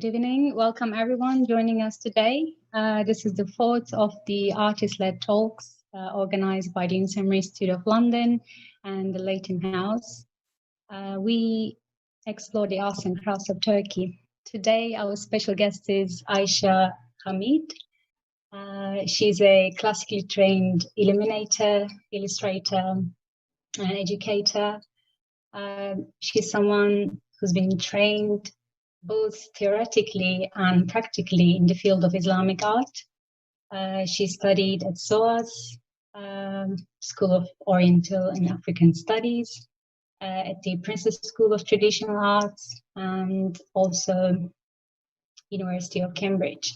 Good evening. Welcome everyone joining us today. This is the fourth of the artist-led talks organized by the Yunus Emre Institute of London and the Leighton House. We explore the arts and crafts of Turkey. Today, our special guest is Ayesha Gamiet. She's a classically trained illuminator, illustrator, and educator. She's someone who's been trained both theoretically and practically in the field of Islamic art. She studied at SOAS, School of Oriental and African Studies, at the Princess School of Traditional Arts, and also University of Cambridge.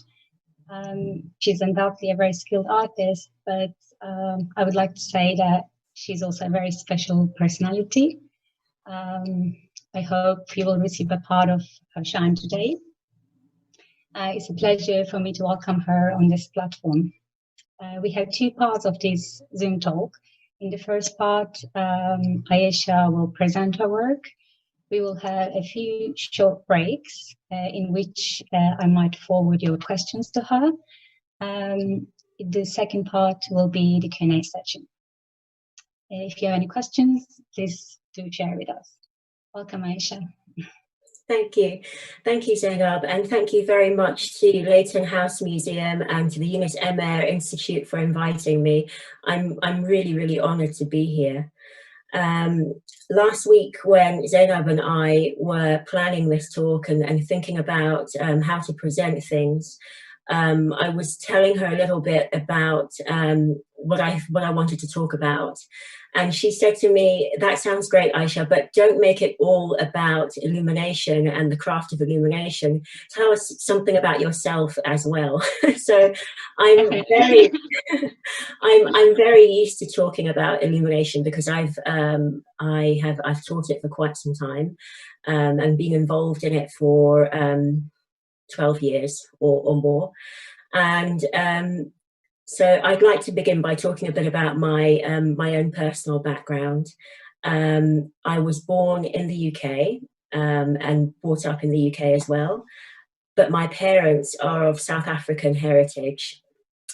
She's undoubtedly a very skilled artist, but I would like to say that she's also a very special personality. I hope you will receive a part of her shine today. It's a pleasure for me to welcome her on this platform. We have two parts of this Zoom talk. In the first part, Ayesha will present her work. We will have a few short breaks in which I might forward your questions to her. The second part will be the Q&A session. If you have any questions, please do share with us. Welcome, Ayesha. Thank you. Thank you, Zainab, and thank you very much to Leighton House Museum and to the Yunus Emre Institute for inviting me. I'm really, really honoured to be here. Last week when Zainab and I were planning this talk and thinking about how to present things, I was telling her a little bit about what I wanted to talk about. And she said to me, "That sounds great, Ayesha, but don't make it all about illumination and the craft of illumination. Tell us something about yourself as well." So I'm very, I'm very used to talking about illumination because I've taught it for quite some time and been involved in it for 12 years or more. And so I'd like to begin by talking a bit about my own personal background. I was born in the UK and brought up in the UK as well, but my parents are of South African heritage.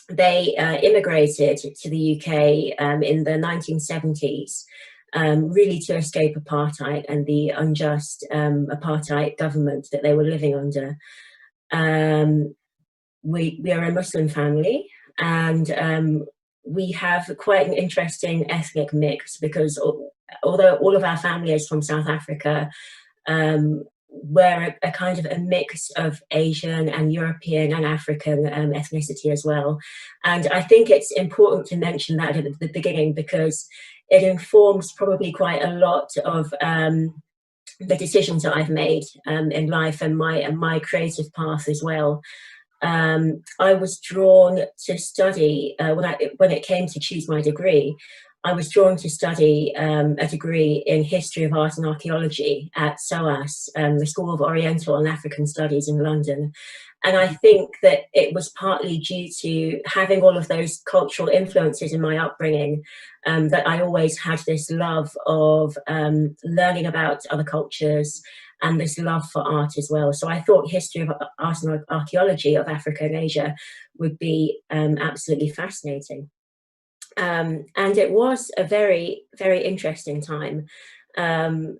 They immigrated to the UK in the 1970s, really to escape apartheid and the unjust apartheid government that they were living under. We are a Muslim family, and we have quite an interesting ethnic mix because although all of our family is from South Africa, we're a kind of a mix of Asian and European and African ethnicity as well. And I think it's important to mention that at the beginning because it informs probably quite a lot of the decisions that I've made in life and my creative path as well. I was drawn to study, when it came to choose my degree, I was drawn to study a degree in History of Art and Archaeology at SOAS, the School of Oriental and African Studies in London. And I think that it was partly due to having all of those cultural influences in my upbringing that I always had this love of learning about other cultures and this love for art as well. So I thought History of Art and Archaeology of Africa and Asia would be absolutely fascinating. And it was a very, very interesting time. And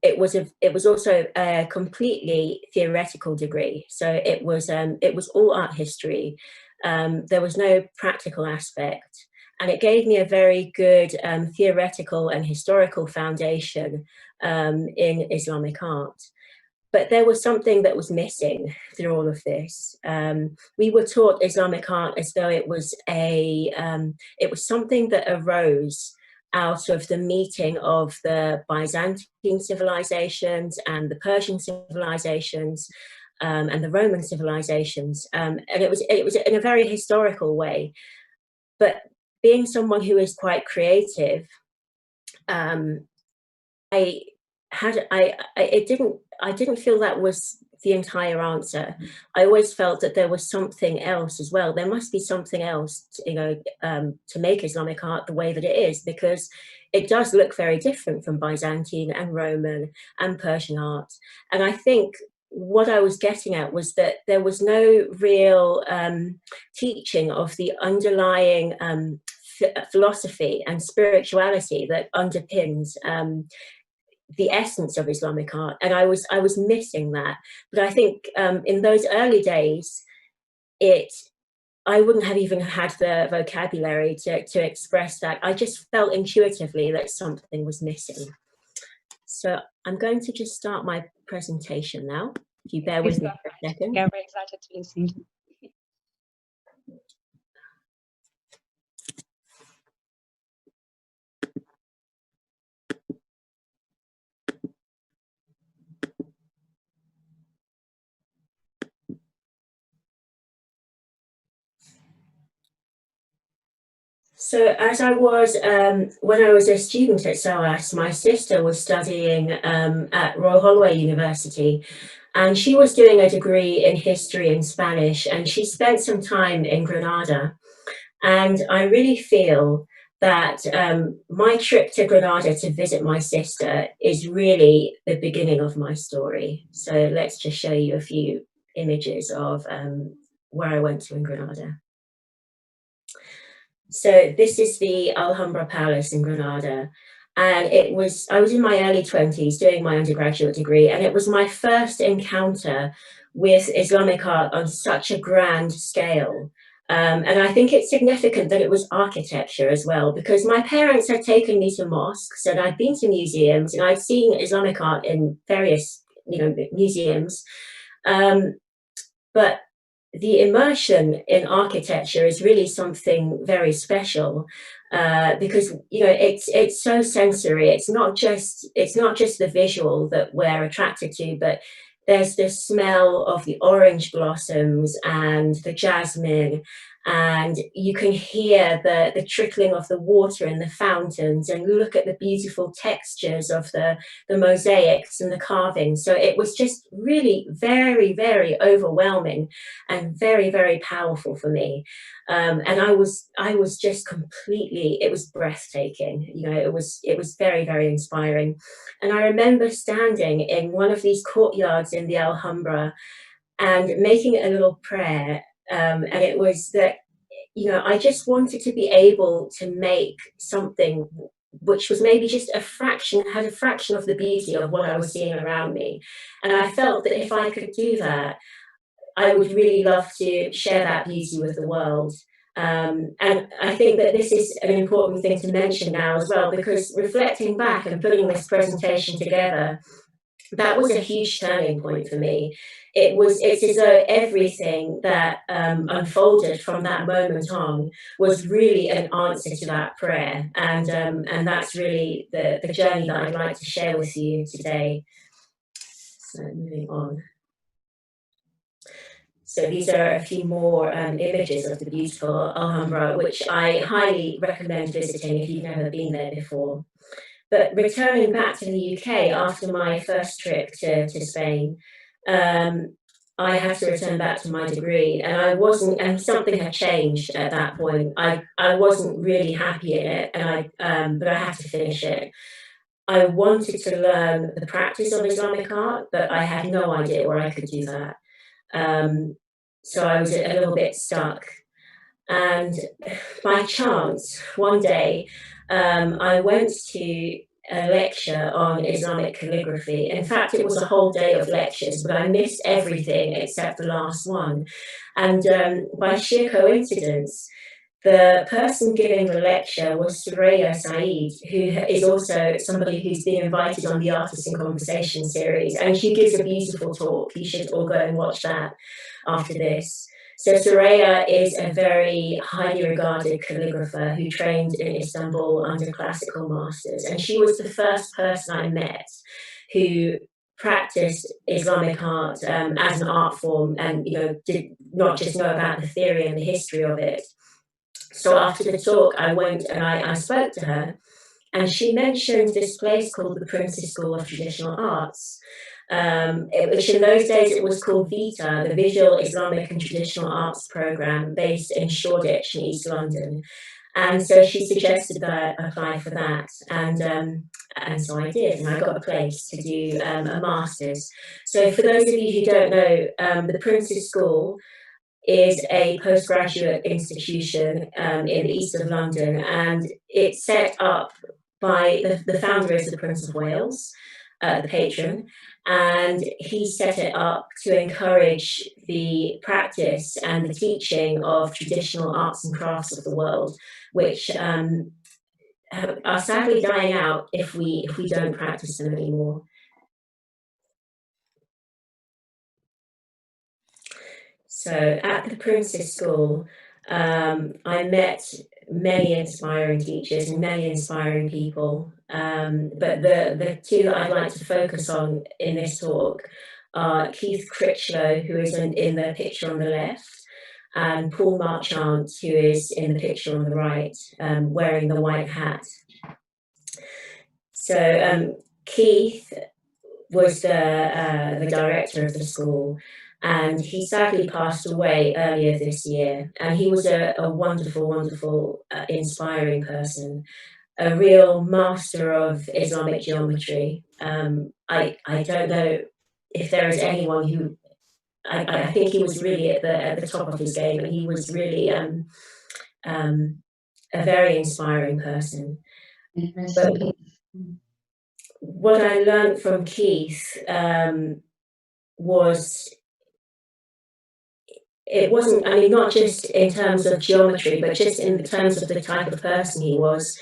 it was also a completely theoretical degree. So it was all art history. There was no practical aspect. And it gave me a very good theoretical and historical foundation in Islamic art. But there was something that was missing through all of this. We were taught Islamic art as though it was something that arose out of the meeting of the Byzantine civilizations and the Persian civilizations and the Roman civilizations, and it was in a very historical way. But being someone who is quite creative, I didn't feel that was the entire answer. I always felt that there was something else as well. There must be something else, to make Islamic art the way that it is, because it does look very different from Byzantine and Roman and Persian art. And I think what I was getting at was that there was no real teaching of the underlying philosophy and spirituality that underpins the essence of Islamic art, and I was missing that. But I think in those early days, I wouldn't have even had the vocabulary to express that. I just felt intuitively that something was missing. So I'm going to just start my presentation now. If you bear with me for a second. Yeah, we're excited to listen to you. So as I was, when I was a student at SOAS, my sister was studying at Royal Holloway University, and she was doing a degree in history and Spanish, and she spent some time in Granada. And I really feel that my trip to Granada to visit my sister is really the beginning of my story. So let's just show you a few images of where I went to in Granada. So this is the Alhambra Palace in Granada. And I was in my early 20s doing my undergraduate degree, and it was my first encounter with Islamic art on such a grand scale. And I think it's significant that it was architecture as well, because my parents had taken me to mosques and I'd been to museums and I'd seen Islamic art in various, museums. But the immersion in architecture is really something very special, because it's so sensory. It's not just the visual that we're attracted to, but there's the smell of the orange blossoms and the jasmine, and you can hear the trickling of the water in the fountains, and look at the beautiful textures of the mosaics and the carvings. So it was just really very, very overwhelming and very, very powerful for me. And I was just completely, it was breathtaking. It was very, very inspiring. And I remember standing in one of these courtyards in the Alhambra and making a little prayer. And it was that, I just wanted to be able to make something which was maybe just had a fraction of the beauty of what I was seeing around me. And I felt that if I could do that, I would really love to share that beauty with the world. And I think that this is an important thing to mention now as well, because reflecting back and putting this presentation together, that was a huge turning point for me. It's as though everything that unfolded from that moment on was really an answer to that prayer. And that's really the journey that I'd like to share with you today. So moving on. So these are a few more images of the beautiful Alhambra, which I highly recommend visiting if you've never been there before. But returning back to the UK after my first trip to Spain, I had to return back to my degree, and something had changed at that point. I wasn't really happy in it, but I had to finish it. I wanted to learn the practice of Islamic art, but I had no idea where I could do that. So I was a little bit stuck. And by chance, one day, I went to a lecture on Islamic calligraphy. In fact, it was a whole day of lectures, but I missed everything except the last one. And by sheer coincidence, the person giving the lecture was Suraya Saeed, who is also somebody who's been invited on the Artists in Conversation series, and she gives a beautiful talk. You should all go and watch that after this. So Suraya is a very highly regarded calligrapher who trained in Istanbul under classical masters, and she was the first person I met who practiced Islamic art as an art form, and did not just know about the theory and the history of it. So after the talk, I went and I spoke to her, and she mentioned this place called the Prince's School of Traditional Arts, which in those days it was called VITA, the Visual Islamic and Traditional Arts Program, based in Shoreditch in East London. And so she suggested that I apply for that, and so I did, and I got a place to do a master's. So for those of you who don't know, the Prince's School is a postgraduate institution in the east of London, and it's set up by the founder is the Prince of Wales, the patron, and he set it up to encourage the practice and the teaching of traditional arts and crafts of the world, which are sadly dying out if we don't practice them anymore. So at the Prince's School, I met many inspiring teachers and many inspiring people. But the two that I'd like to focus on in this talk are Keith Critchlow, who is in the picture on the left, and Paul Marchant, who is in the picture on the right, wearing the white hat. So Keith was the director of the school, and he sadly passed away earlier this year. And he was a wonderful, wonderful, inspiring person, a real master of Islamic geometry. I don't know if there is anyone who, I think he was really at the top of his game, and he was really a very inspiring person. But what I learned from Keith was, it wasn't, I mean, not just in terms of geometry, but just in terms of the type of person he was.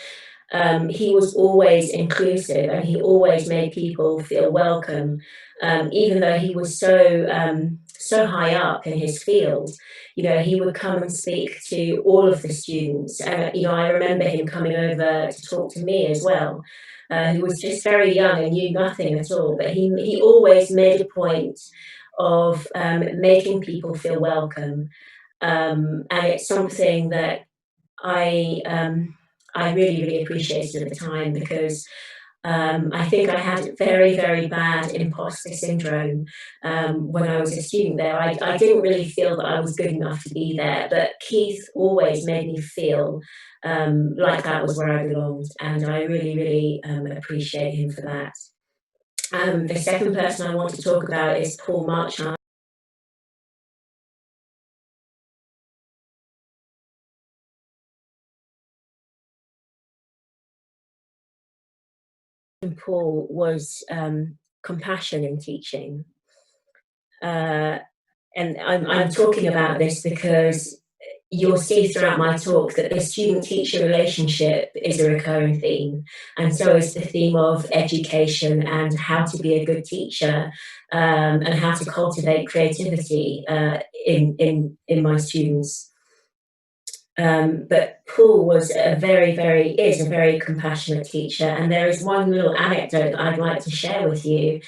He was always inclusive, and he always made people feel welcome, even though he was so high up in his field. He would come and speak to all of the students, and I remember him coming over to talk to me as well, who was just very young and knew nothing at all, but he always made a point of making people feel welcome, and it's something that I really, really appreciated at the time, because I think I had very, very bad imposter syndrome when I was a student there. I didn't really feel that I was good enough to be there, but Keith always made me feel like that was where I belonged, and I really, really appreciate him for that. The second person I want to talk about is Paul Marchant. Paul was compassion in teaching. And I'm talking about this because you'll see throughout my talk that the student-teacher relationship is a recurring theme, and so is the theme of education and how to be a good teacher, and how to cultivate creativity in my students. But Paul was is a very compassionate teacher, and there is one little anecdote that I'd like to share with you,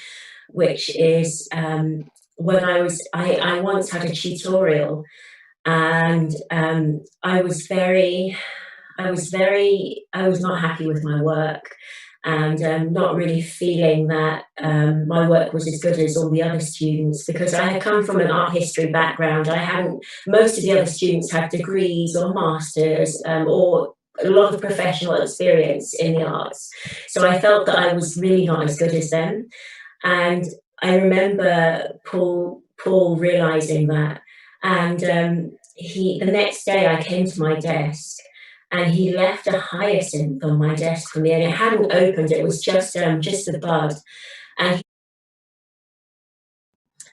which is when I once had a tutorial, and I was not happy with my work, and not really feeling that my work was as good as all the other students, because I had come from an art history background. Most of the other students had degrees or masters, or a lot of professional experience in the arts. So I felt that I was really not as good as them. And I remember Paul realizing that. And the next day I came to my desk, and he left a hyacinth on my desk for me, and it hadn't opened, it was just the bud. And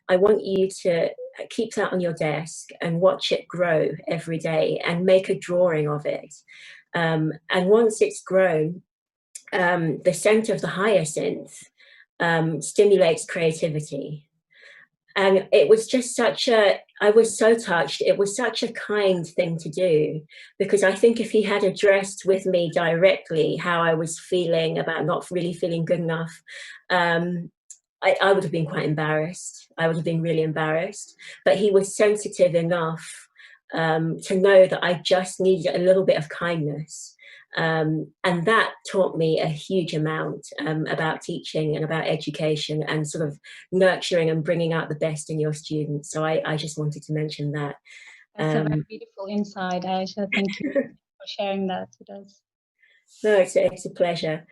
I want you to keep that on your desk and watch it grow every day and make a drawing of it. And once it's grown, the scent of the hyacinth stimulates creativity. And it was just I was so touched. It was such a kind thing to do, because I think if he had addressed with me directly how I was feeling about not really feeling good enough, I would have been quite embarrassed. I would have been really embarrassed. But he was sensitive enough to know that I just needed a little bit of kindness. And that taught me a huge amount about teaching and about education and sort of nurturing and bringing out the best in your students. So I just wanted to mention that. That's a very beautiful insight, Ayesha. Thank you for sharing that with us. No, it's a pleasure.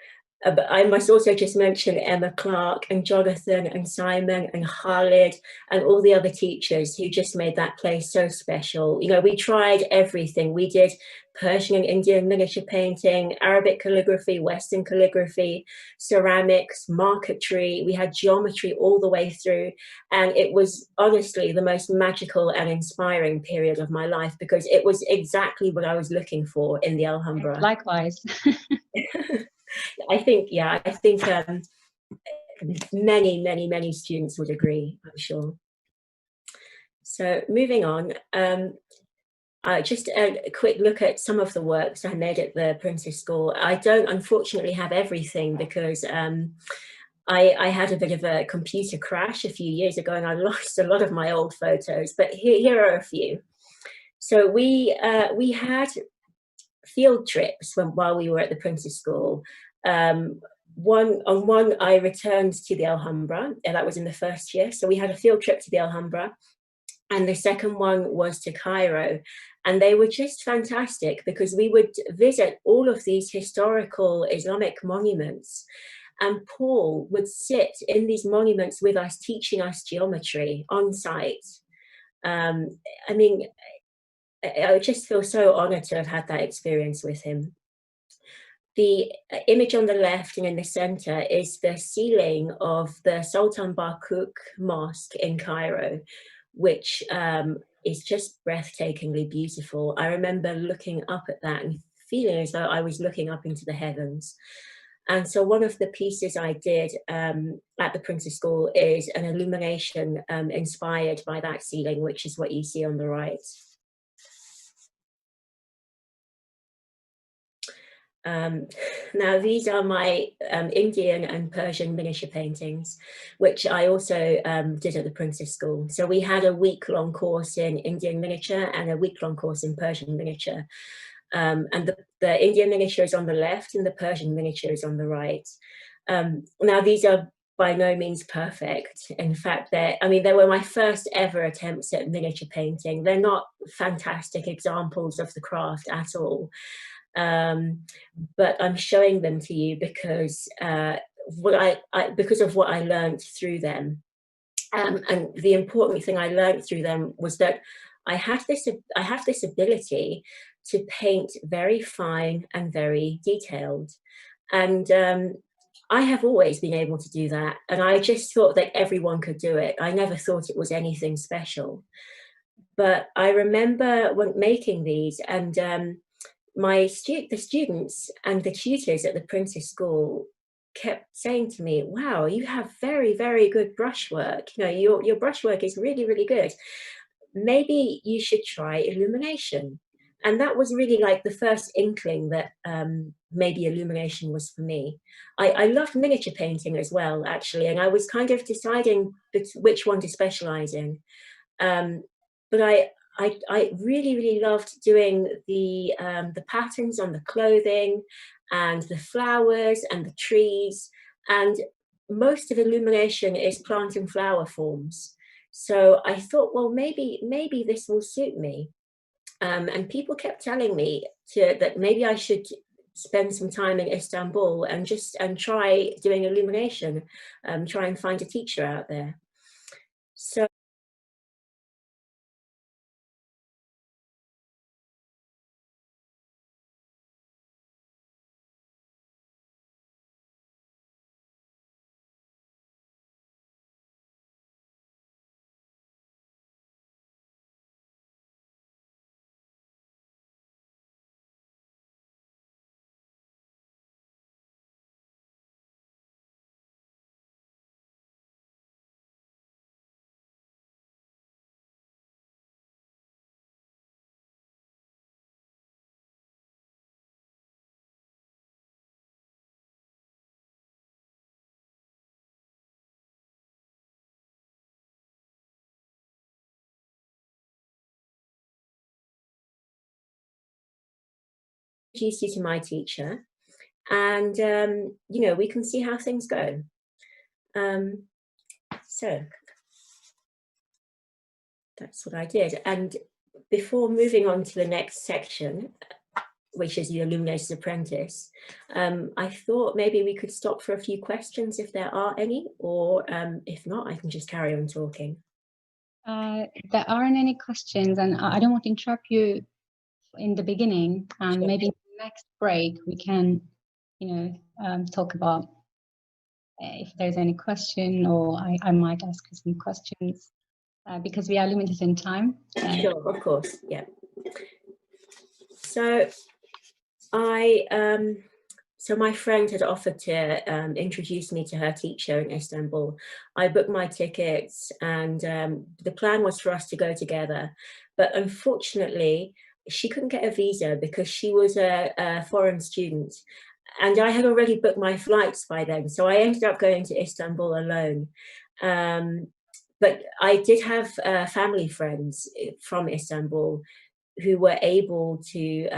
But I must also just mention Emma Clark and Jonathan and Simon and Khalid and all the other teachers who just made that place so special. You know, we tried everything. We did Persian and Indian miniature painting, Arabic calligraphy, Western calligraphy, ceramics, marquetry. We had geometry all the way through. And it was honestly the most magical and inspiring period of my life, because it was exactly what I was looking for in the Alhambra. Likewise. I think many students would agree, I'm sure. So moving on, just a quick look at some of the works I made at the Princess School. I don't unfortunately have everything, because I had a bit of a computer crash a few years ago and I lost a lot of my old photos, but here are a few. So we had field trips while we were at the Princess School. One I returned to the Alhambra, and that was in the first year. So we had a field trip to the Alhambra, and the second one was to Cairo. And they were just fantastic, because we would visit all of these historical Islamic monuments, and Paul would sit in these monuments with us, teaching us geometry on site. I mean, I just feel so honored to have had that experience with him. The image on the left and in the center is the ceiling of the Sultan Barkuk Mosque in Cairo, which is just breathtakingly beautiful. I remember looking up at that and feeling as though I was looking up into the heavens. And so one of the pieces I did at the Princess School is an illumination inspired by that ceiling, which is what you see on the right. Now these are my Indian and Persian miniature paintings, which I also did at the Princess School. So we had a week-long course in Indian miniature and a week-long course in Persian miniature. And the Indian miniature is on the left and the Persian miniature is on the right. Now these are by no means perfect. In fact, they were my first ever attempts at miniature painting. They're not fantastic examples of the craft at all. But I'm showing them to you because because of what I learned through them. And the important thing I learned through them was that I have this ability to paint very fine and very detailed. And I have always been able to do that. And I just thought that everyone could do it. I never thought it was anything special. But I remember when making these, and the students and the tutors at the Princess School kept saying to me, wow, you have very, very good brushwork. You know, your brushwork is really, really good. Maybe you should try illumination. And that was really like the first inkling that maybe illumination was for me. I loved miniature painting as well, actually, and I was kind of deciding which one to specialize in. But I really, really loved doing the patterns on the clothing and the flowers and the trees, and most of illumination is plant and flower forms. So I thought, well, maybe this will suit me. And people kept telling me that maybe I should spend some time in Istanbul and try doing illumination, try and find a teacher out there. So introduce you to my teacher, and you know, we can see how things go. So that's what I did. And before moving on to the next section, which is the Illuminator's Apprentice, I thought maybe we could stop for a few questions if there are any, or if not, I can just carry on talking. There aren't any questions, and I don't want to interrupt you in the beginning, and Sure. maybe in the next break we can, you know, talk about if there's any question, or I might ask you some questions because we are limited in time. Sure, of course, yeah. So so my friend had offered to introduce me to her teacher in Istanbul. I booked my tickets, and the plan was for us to go together. But unfortunately, she couldn't get a visa because she was a foreign student. And I had already booked my flights by then. So I ended up going to Istanbul alone. But I did have family friends from Istanbul who were able to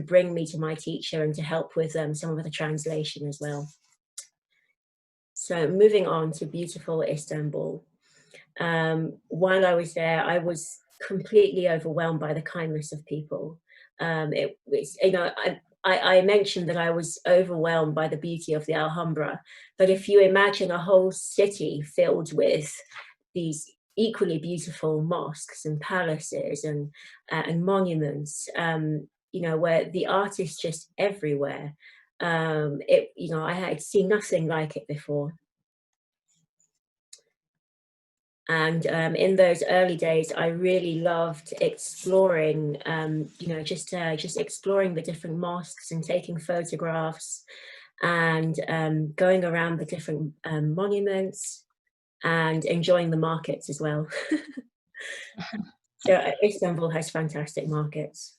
bring me to my teacher and to help with some of the translation as well. So moving on to beautiful Istanbul. While I was there, I was completely overwhelmed by the kindness of people. It was, you know, I mentioned that I was overwhelmed by the beauty of the Alhambra, but if you imagine a whole city filled with these equally beautiful mosques and palaces and monuments, you know, where the art is just everywhere. You know, I had seen nothing like it before. And in those early days, I really loved exploring, you know, just exploring the different mosques and taking photographs, and going around the different monuments and enjoying the markets as well. So Istanbul has fantastic markets.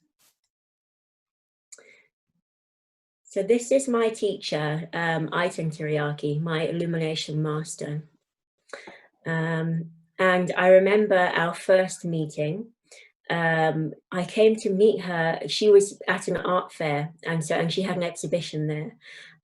So this is my teacher, Ayten Tiryaki, my illumination master. And I remember our first meeting. I came to meet her. She was at an art fair, and she had an exhibition there.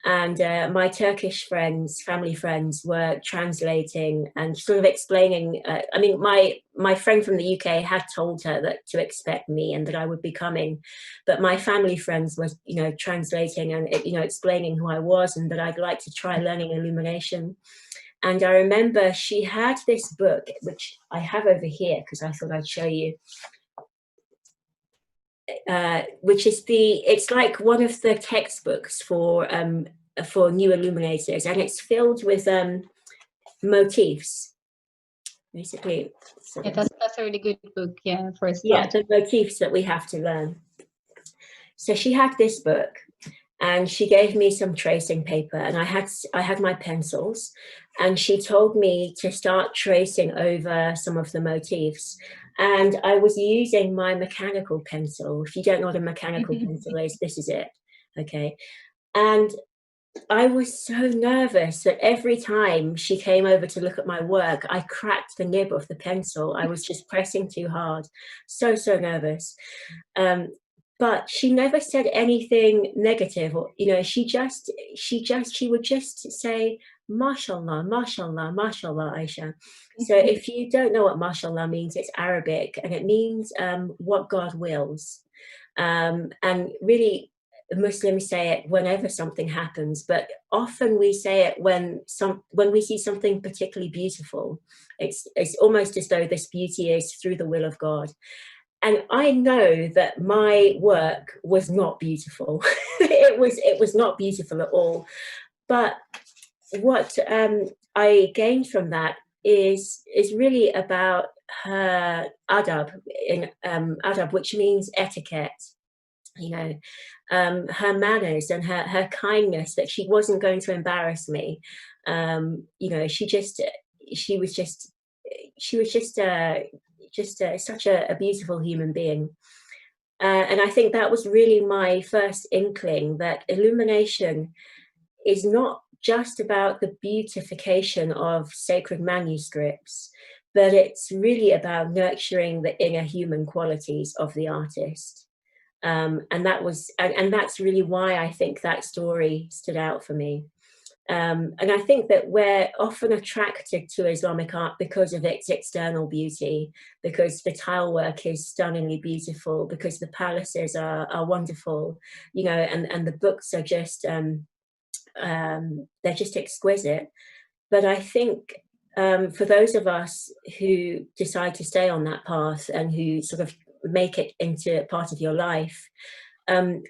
And my Turkish friends, family friends, were translating and sort of explaining. I mean, my friend from the UK had told her that to expect me and that I would be coming, but my family friends were, you know, translating and, you know, explaining who I was and that I'd like to try learning illumination. And I remember she had this book, which I have over here because I thought I'd show you, which is it's like one of the textbooks for new illuminators, and it's filled with motifs, basically. So yeah, that's a really good book, yeah, for a start. Yeah, the motifs that we have to learn. So she had this book, and she gave me some tracing paper, and I had my pencils, and she told me to start tracing over some of the motifs. And I was using my mechanical pencil. If you don't know what a mechanical pencil is, this is it, okay? And I was so nervous that every time she came over to look at my work, I cracked the nib of the pencil. I was just pressing too hard, so nervous. But she never said anything negative, or, you know, she would just say, "Mashallah, mashallah, mashallah, Aisha." So if you don't know what mashallah means, it's Arabic, and it means what God wills. And really, Muslims say it whenever something happens, but often we say it when we see something particularly beautiful. It's almost as though this beauty is through the will of God. And I know that my work was not beautiful. it was not beautiful at all. But what I gained from that is really about her adab, adab, which means etiquette. You know, her manners and her kindness, that she wasn't going to embarrass me. You know, she was just such a beautiful human being. And I think that was really my first inkling that illumination is not just about the beautification of sacred manuscripts, but it's really about nurturing the inner human qualities of the artist. And that's really why I think that story stood out for me. And I think that we're often attracted to Islamic art because of its external beauty, because the tile work is stunningly beautiful, because the palaces are wonderful, you know, and the books are just, they're just exquisite. But I think for those of us who decide to stay on that path and who sort of make it into part of your life,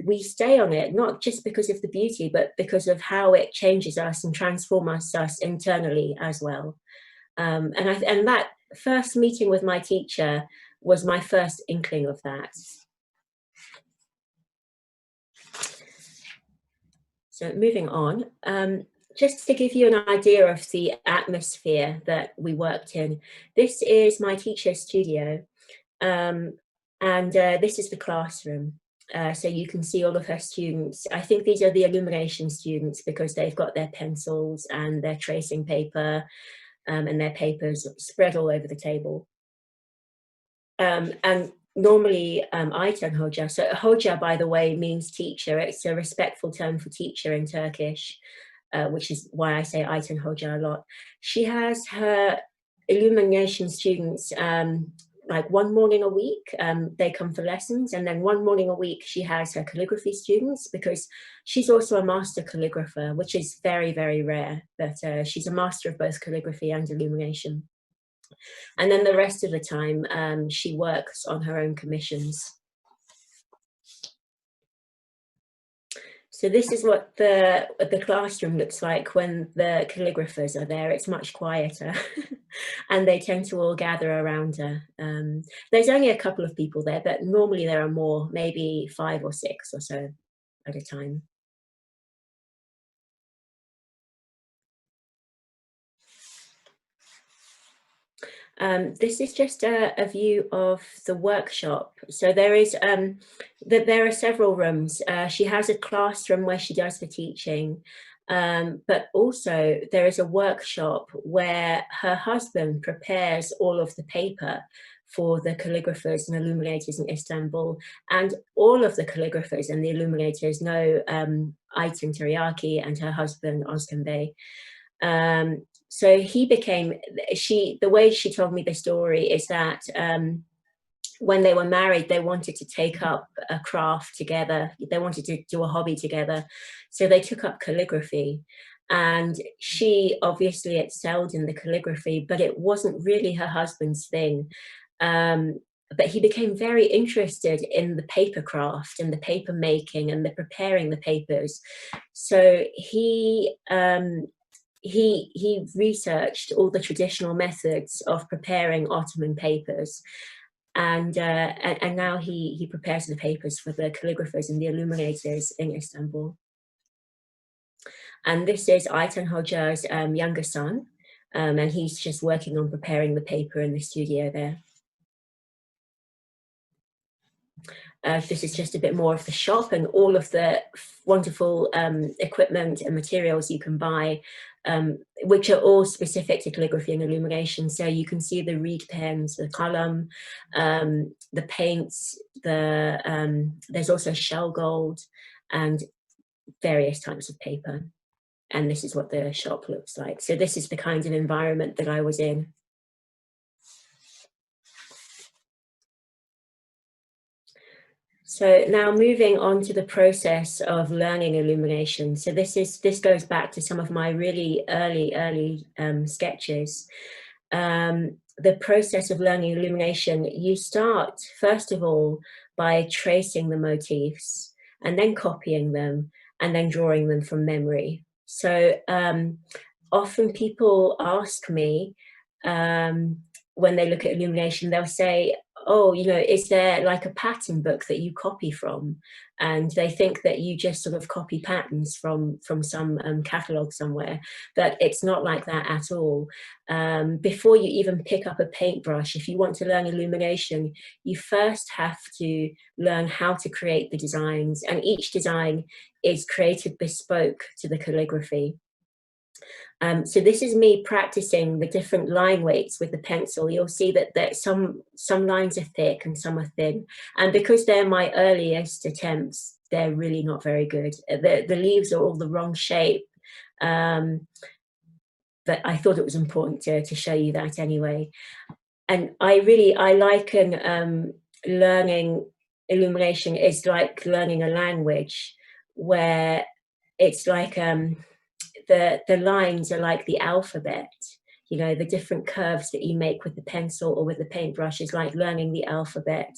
we stay on it, not just because of the beauty, but because of how it changes us and transforms us internally as well. And that first meeting with my teacher was my first inkling of that. So moving on, just to give you an idea of the atmosphere that we worked in, this is my teacher's studio, and this is the classroom. So you can see all of her students. I think these are the illumination students because they've got their pencils and their tracing paper and their papers spread all over the table. And normally Ayten Hoca, so Hoca, by the way, means teacher. It's a respectful term for teacher in Turkish, which is why I say Ayten Hoca a lot. She has her illumination students like one morning a week, they come for lessons, and then one morning a week she has her calligraphy students, because she's also a master calligrapher, which is very, very rare, but she's a master of both calligraphy and illumination. And then the rest of the time she works on her own commissions. So this is what the classroom looks like when the calligraphers are there. It's much quieter and they tend to all gather around her. There's only a couple of people there, but normally there are more, maybe 5 or 6 or so at a time. This is just a view of the workshop. So there is there are several rooms. She has a classroom where she does the teaching, but also there is a workshop where her husband prepares all of the paper for the calligraphers and illuminators in Istanbul, and all of the calligraphers and the illuminators know Ayten Tiryaki and her husband Özkan Bey. So he became, the way she told me the story is that when they were married, they wanted to take up a craft together. They wanted to do a hobby together. So they took up calligraphy. And she obviously excelled in the calligraphy, but it wasn't really her husband's thing. But he became very interested in the paper craft and the paper making and the preparing the papers. So he researched all the traditional methods of preparing Ottoman papers, and now he prepares the papers for the calligraphers and the illuminators in Istanbul. And this is Ayten Hoca's younger son, and he's just working on preparing the paper in the studio there. This is just a bit more of the shop and all of the wonderful equipment and materials you can buy, which are all specific to calligraphy and illumination. So you can see the reed pens, the qalam, the paints, there's also shell gold and various types of paper. And this is what the shop looks like. So this is the kind of environment that I was in. So now moving on to the process of learning illumination. So this goes back to some of my really early sketches. The process of learning illumination, you start first of all by tracing the motifs and then copying them and then drawing them from memory. So often people ask me when they look at illumination, they'll say, oh, you know, is there like a pattern book that you copy from? And they think that you just sort of copy patterns from some catalogue somewhere, but it's not like that at all. Before you even pick up a paintbrush, if you want to learn illumination, you first have to learn how to create the designs, and each design is created bespoke to the calligraphy. So this is me practicing the different line weights with the pencil. You'll see that some lines are thick and some are thin. And because they're my earliest attempts, they're really not very good. The leaves are all the wrong shape. But I thought it was important to show you that anyway. And I liken learning illumination is like learning a language, where it's like the lines are like the alphabet. You know, the different curves that you make with the pencil or with the paintbrush is like learning the alphabet.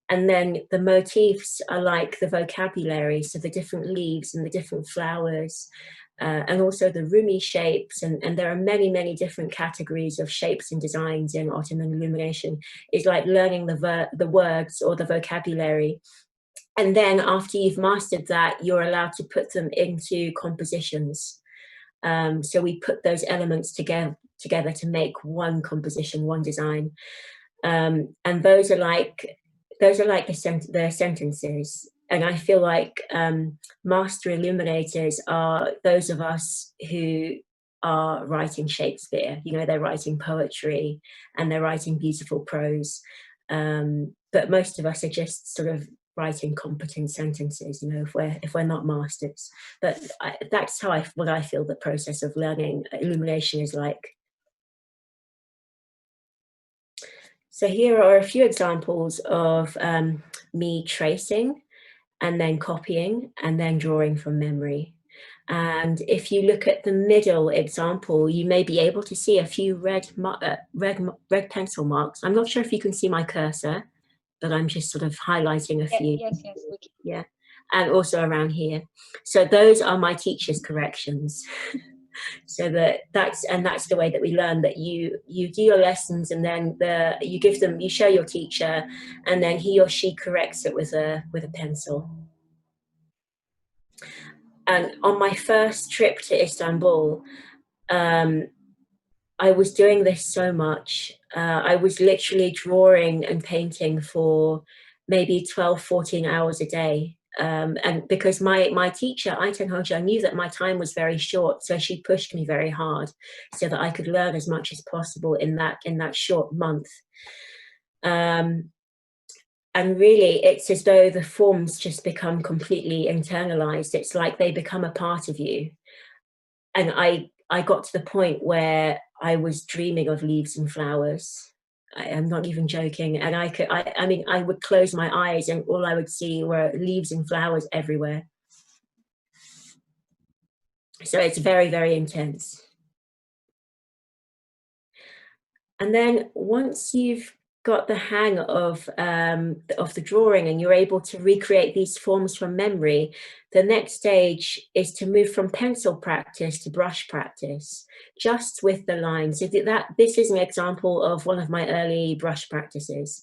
And then the motifs are like the vocabulary, so the different leaves and the different flowers, and also the Rumi shapes. And there are many, many different categories of shapes and designs in Ottoman illumination. It's like learning the words or the vocabulary. And then after you've mastered that, you're allowed to put them into compositions. So we put those elements together to make one composition, one design. And those are like the sentences. And I feel like master illuminators are those of us who are writing Shakespeare. You know, they're writing poetry and they're writing beautiful prose. But most of us are just sort of writing competent sentences, you know, if we're not masters. But that's what I feel the process of learning illumination is like. So here are a few examples of me tracing and then copying and then drawing from memory. And if you look at the middle example, you may be able to see a few red pencil marks. I'm not sure if you can see my cursor, but I'm just sort of highlighting a few. Yes, we can. Yeah, and also around here. So those are my teacher's corrections. So that's the way that we learn, that you do your lessons and then you show your teacher, and then he or she corrects it with a pencil. And on my first trip to Istanbul, I was doing this so much. I was literally drawing and painting for maybe 12, 14 hours a day. And because my teacher, Ayten Hoca, knew that my time was very short, so she pushed me very hard so that I could learn as much as possible in that short month. And really, it's as though the forms just become completely internalized. It's like they become a part of you. And I got to the point where I was dreaming of leaves and flowers. I'm not even joking. And I mean, I would close my eyes and all I would see were leaves and flowers everywhere. So it's very, very intense. And then once you've got the hang of the drawing and you're able to recreate these forms from memory, the next stage is to move from pencil practice to brush practice, just with the lines. So this is an example of one of my early brush practices.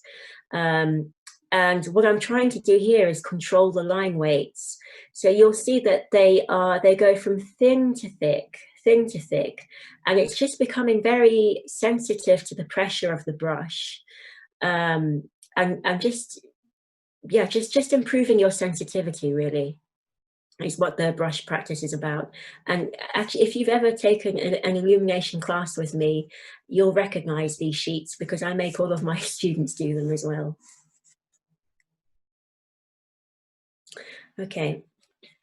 And what I'm trying to do here is control the line weights. So you'll see that they go from thin to thick, and it's just becoming very sensitive to the pressure of the brush. And just improving your sensitivity really is what the brush practice is about. And actually, if you've ever taken an illumination class with me, you'll recognize these sheets because I make all of my students do them as well. Okay,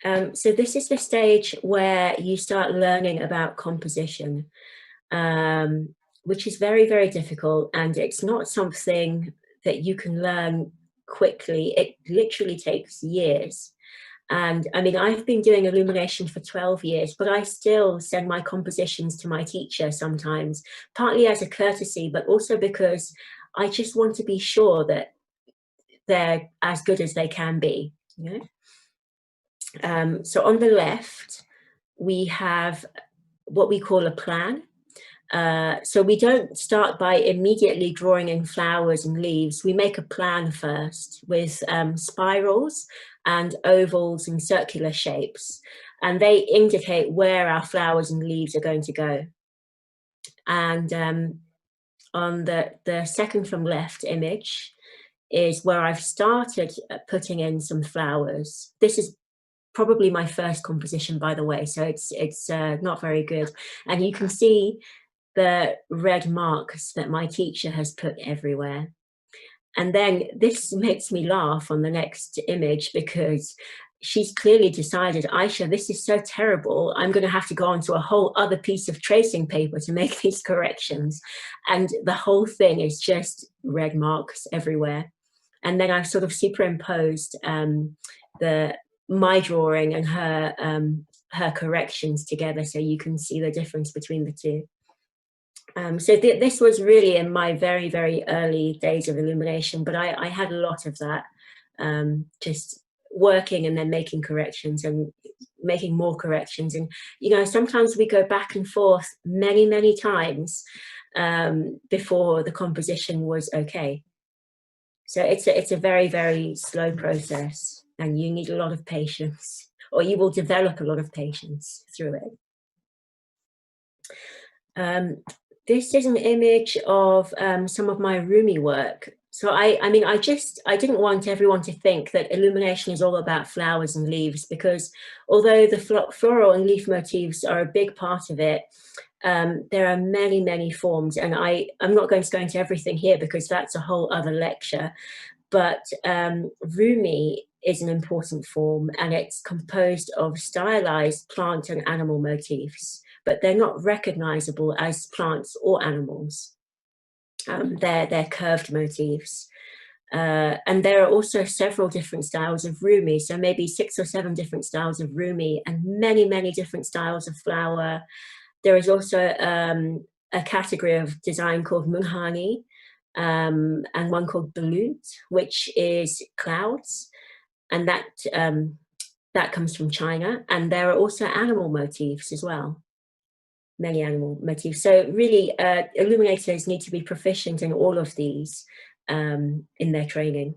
so this is the stage where you start learning about composition, which is very, very difficult, and it's not something that you can learn quickly. It literally takes years. And I mean, I've been doing illumination for 12 years, but I still send my compositions to my teacher sometimes, partly as a courtesy, but also because I just want to be sure that they're as good as they can be, you know? So on the left, we have what we call a plan. So we don't start by immediately drawing in flowers and leaves. We make a plan first with spirals and ovals and circular shapes, and they indicate where our flowers and leaves are going to go. And on the second from left image is where I've started putting in some flowers. This is probably my first composition, by the way, so it's not very good. And you can see the red marks that my teacher has put everywhere. And then this makes me laugh on the next image, because she's clearly decided, Ayesha, this is so terrible, I'm going to have to go onto a whole other piece of tracing paper to make these corrections. And the whole thing is just red marks everywhere. And then I've sort of superimposed my drawing and her corrections together, so you can see the difference between the two. So this was really in my very, very early days of illumination, but I had a lot of that, just working and then making corrections and making more corrections. And, you know, sometimes we go back and forth many, many times before the composition was okay. So it's a very, very slow process, and you need a lot of patience, or you will develop a lot of patience through it. This is an image of some of my Rumi work. So I mean, I didn't want everyone to think that illumination is all about flowers and leaves, because although the floral and leaf motifs are a big part of it, there are many, many forms. And I'm not going to go into everything here because that's a whole other lecture. But Rumi is an important form, and it's composed of stylized plant and animal motifs, but they're not recognizable as plants or animals. They're curved motifs. And there are also several different styles of Rumi, so maybe 6 or 7 different styles of Rumi, and many, many different styles of flower. There is also a category of design called Munhani, and one called Balut, which is clouds, and that comes from China. And there are also animal motifs as well, many animal motifs. So really, illuminators need to be proficient in all of these in their training.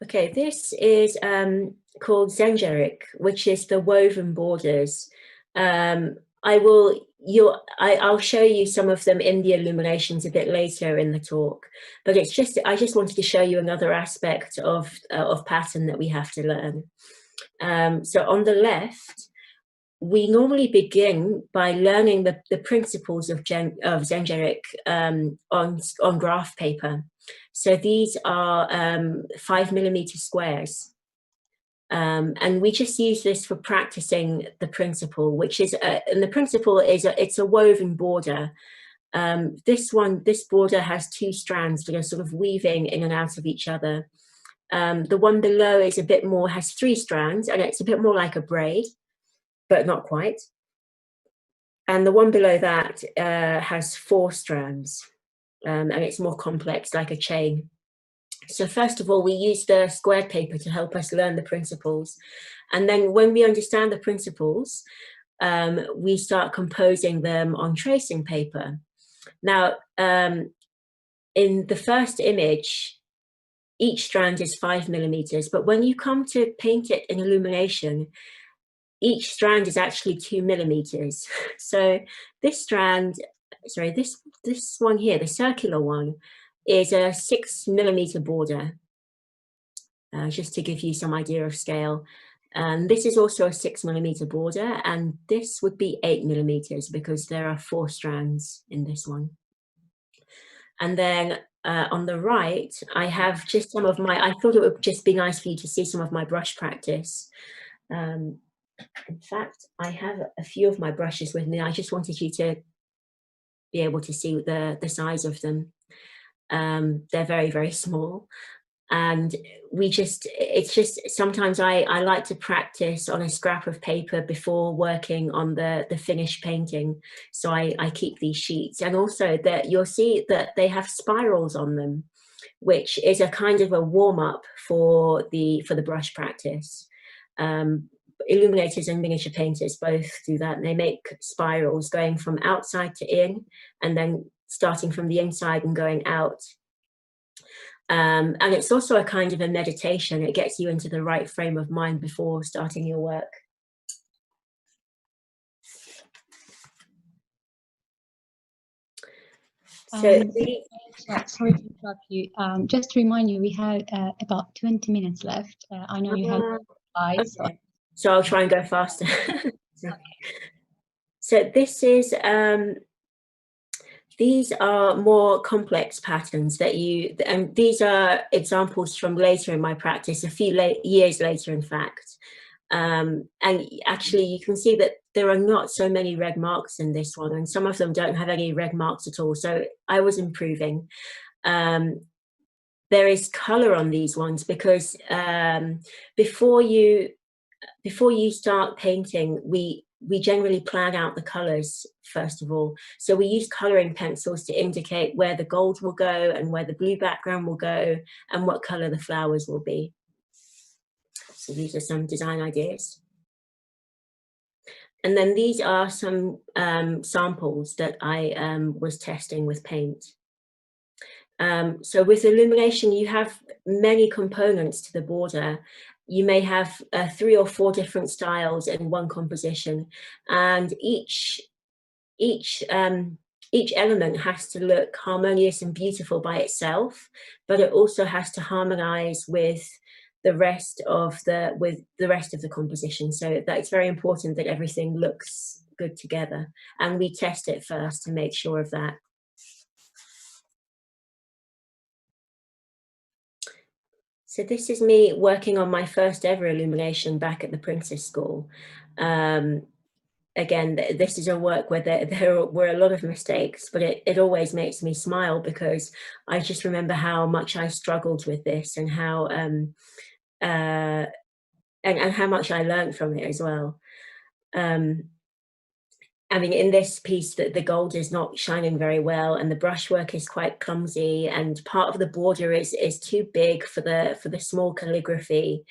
Okay, this is called Zengerik, which is the woven borders. I'll show you some of them in the illuminations a bit later in the talk, but I just wanted to show you another aspect of pattern that we have to learn. So on the left, we normally begin by learning the principles of Zengerik on graph paper. So these are 5mm squares. And we just use this for practicing the principle, which is, and the principle is, it's a woven border. This border has 2 strands that are sort of weaving in and out of each other. The one below is a bit more, has 3 strands, and it's a bit more like a braid, but not quite. And the one below that has 4 strands, and it's more complex, like a chain. So first of all, we use the squared paper to help us learn the principles. And then when we understand the principles, we start composing them on tracing paper. Now, in the first image, each strand is 5mm, but when you come to paint it in illumination, each strand is actually 2mm. So this strand, sorry, this one here, the circular one, is a 6mm border, just to give you some idea of scale. This is also a 6mm border, and this would be 8mm because there are 4 strands in this one. And then on the right, I have just some of my, I thought it would just be nice for you to see some of my brush practice. In fact, I have a few of my brushes with me. I just wanted you to be able to see the size of them. They're very, very small. And it's just, sometimes I like to practice on a scrap of paper before working on the finished painting. So I keep these sheets, and also that you'll see that they have spirals on them, which is a kind of a warm-up for the brush practice. Illuminators and miniature painters both do that, and they make spirals going from outside to in, and then starting from the inside and going out. And it's also a kind of a meditation. It gets you into the right frame of mind before starting your work. So Sorry to interrupt you. Just to remind you, we had about 20 minutes left. I know you had slides. okay. So I'll try and go faster. So this is these are more complex patterns that and these are examples from later in my practice, a few years later, in fact. And actually, you can see that there are not so many red marks in this one, and some of them don't have any red marks at all. So I was improving. There is color on these ones because before you start painting, we generally plan out the colors first of all. So we use coloring pencils to indicate where the gold will go and where the blue background will go and what color the flowers will be. So these are some design ideas. And then these are some samples that I was testing with paint. So with illumination, you have many components to the border. You may have 3 or 4 different styles in one composition, and each element has to look harmonious and beautiful by itself, but it also has to harmonize with the rest of the composition. So that's very important that everything looks good together, and we test it first to make sure of that. So this is me working on my first ever illumination back at the Princess School. Again, this is a work where there were a lot of mistakes, but it always makes me smile because I just remember how much I struggled with this and how and how much I learned from it as well. I mean, in this piece, the gold is not shining very well, and the brushwork is quite clumsy, and part of the border is too big for the small calligraphy.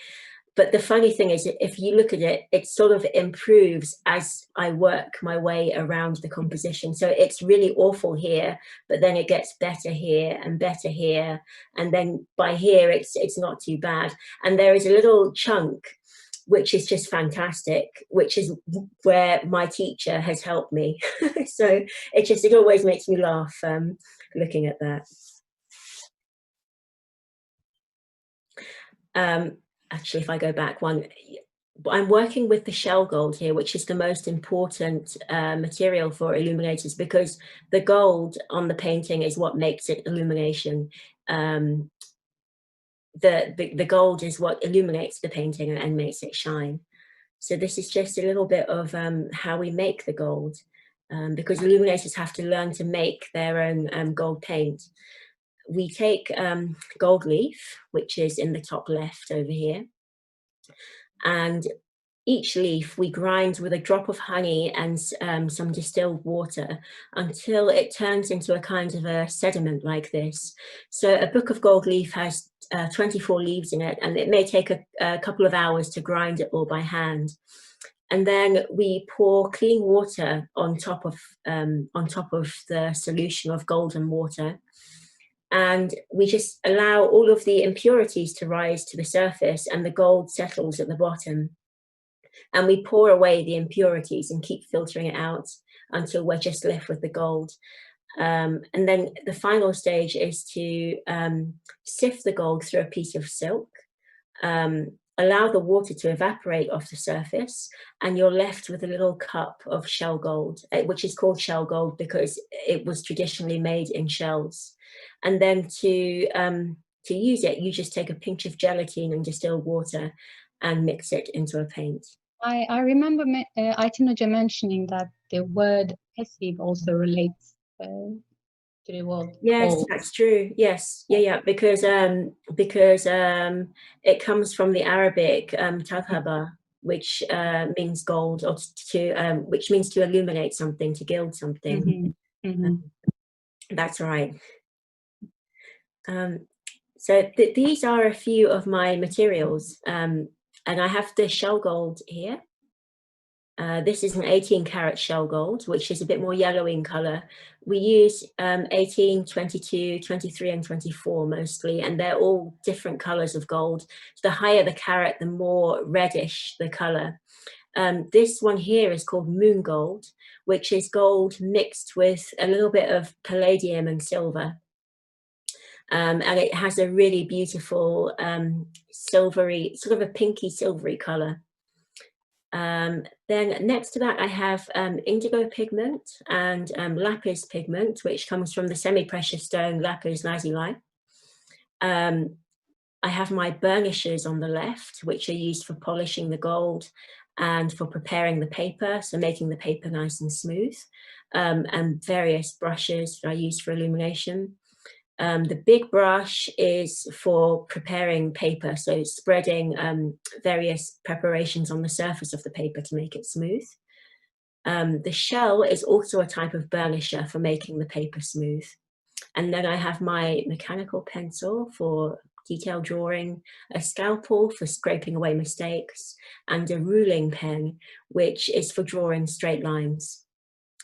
But the funny thing is, if you look at it, it sort of improves as I work my way around the composition. So it's really awful here, but then it gets better here and better here, and then by here it's not too bad. And there is a little chunk which is just fantastic, which is where my teacher has helped me. So it always makes me laugh looking at that. Actually, if I go back one, I'm working with the shell gold here, which is the most important material for illuminators, because the gold on the painting is what makes it illumination. The gold is what illuminates the painting and makes it shine. So this is just a little bit of how we make the gold, because illuminators have to learn to make their own gold paint. We take gold leaf, which is in the top left over here, and each leaf we grind with a drop of honey and some distilled water until it turns into a kind of a sediment like this. So a book of gold leaf has 24 leaves in it, and it may take a couple of hours to grind it all by hand. And then we pour clean water on top of the solution of golden water. And we just allow all of the impurities to rise to the surface, and the gold settles at the bottom. And we pour away the impurities and keep filtering it out until we're just left with the gold. And then the final stage is to sift the gold through a piece of silk, allow the water to evaporate off the surface, and you're left with a little cup of shell gold, which is called shell gold because it was traditionally made in shells. And then to use it, you just take a pinch of gelatin and distilled water and mix it into a paint. I remember Ayten Hoca mentioning that the word pesib also relates to the word yes gold. That's true. Yes, yeah, because it comes from the Arabic tadhaba, which means gold, or which means to illuminate something, to gild something. That's right. So these are a few of my materials, and I have the shell gold here. This is an 18 karat shell gold, which is a bit more yellow in color. We use 18, 22, 23 and 24 mostly, and they're all different colors of gold. The higher the carat, the more reddish the color. This one here is called moon gold, which is gold mixed with a little bit of palladium and silver. And it has a really beautiful silvery, sort of a pinky silvery color. Then next to that, I have indigo pigment and lapis pigment, which comes from the semi-precious stone lapis lazuli. I have my burnishes on the left, which are used for polishing the gold and for preparing the paper, so making the paper nice and smooth, and various brushes that I use for illumination. The big brush is for preparing paper, so spreading various preparations on the surface of the paper to make it smooth. The shell is also a type of burnisher for making the paper smooth. And then I have my mechanical pencil for detail drawing, a scalpel for scraping away mistakes, and a ruling pen, which is for drawing straight lines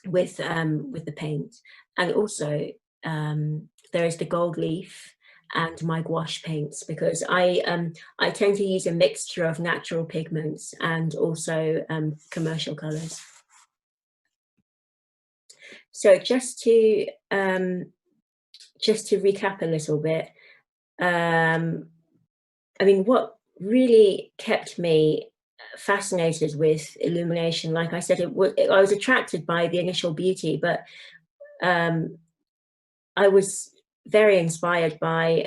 with the paint. And also there is the gold leaf and my gouache paints, because I tend to use a mixture of natural pigments and also commercial colors. So just to recap a little bit, I mean, what really kept me fascinated with illumination, like I said, I was attracted by the initial beauty, but I was very inspired by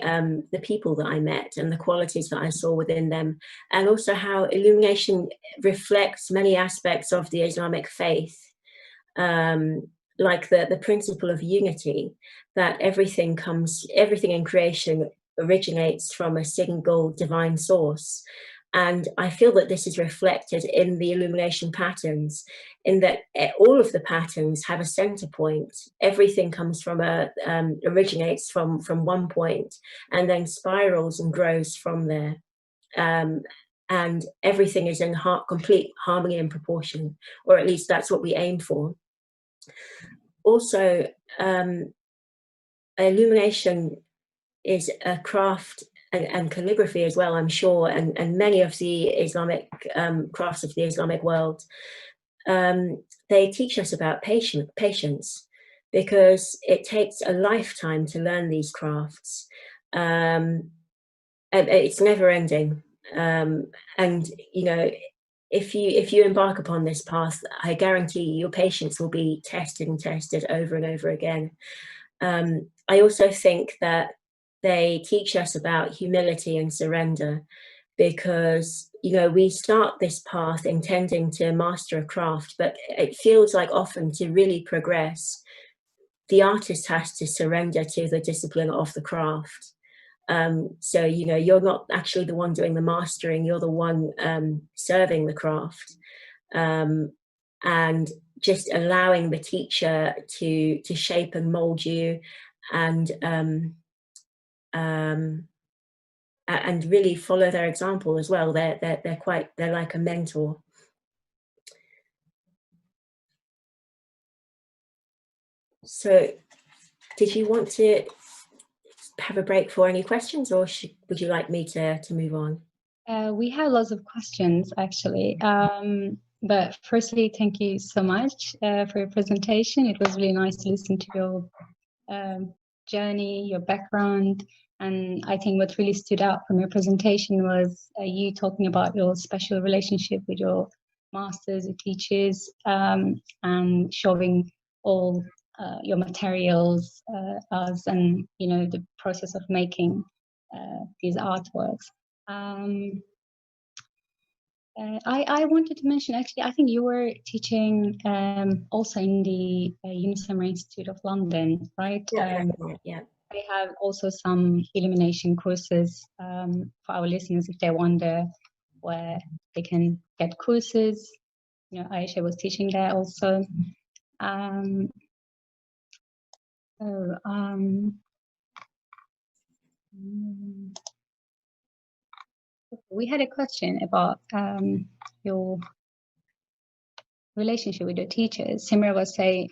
the people that I met and the qualities that I saw within them, and also how illumination reflects many aspects of the Islamic faith, like the principle of unity, that everything in creation originates from a single divine source. And I feel that this is reflected in the illumination patterns, in that all of the patterns have a center point. Everything comes from originates from one point and then spirals and grows from there. And everything is in complete harmony and proportion, or at least that's what we aim for. Also, illumination is a craft, and calligraphy as well, I'm sure, and many of the Islamic crafts of the Islamic world, they teach us about patience, because it takes a lifetime to learn these crafts. And it's never ending. And you know, if you embark upon this path, I guarantee your patience will be tested and tested over and over again. I also think that they teach us about humility and surrender, because, you know, we start this path intending to master a craft, but it feels like often to really progress, the artist has to surrender to the discipline of the craft. So, you know, you're not actually the one doing the mastering, you're the one serving the craft. And just allowing the teacher to shape and mold you, and really follow their example as well. They're like a mentor. So, did you want to have a break for any questions, or would you like me to move on? We have lots of questions, actually. But firstly, thank you so much for your presentation. It was really nice to listen to your journey, your background. And I think what really stood out from your presentation was you talking about your special relationship with your masters, your teachers, and showing all your materials as, and you know, the process of making these artworks. I wanted to mention, actually, I think you were teaching also in the Yunus Emre Institute of London, right? Yeah, yeah. They have also some illumination courses for our listeners if they wonder where they can get courses. You know, Ayesha was teaching there also. We had a question about your relationship with your teachers. Simra was saying,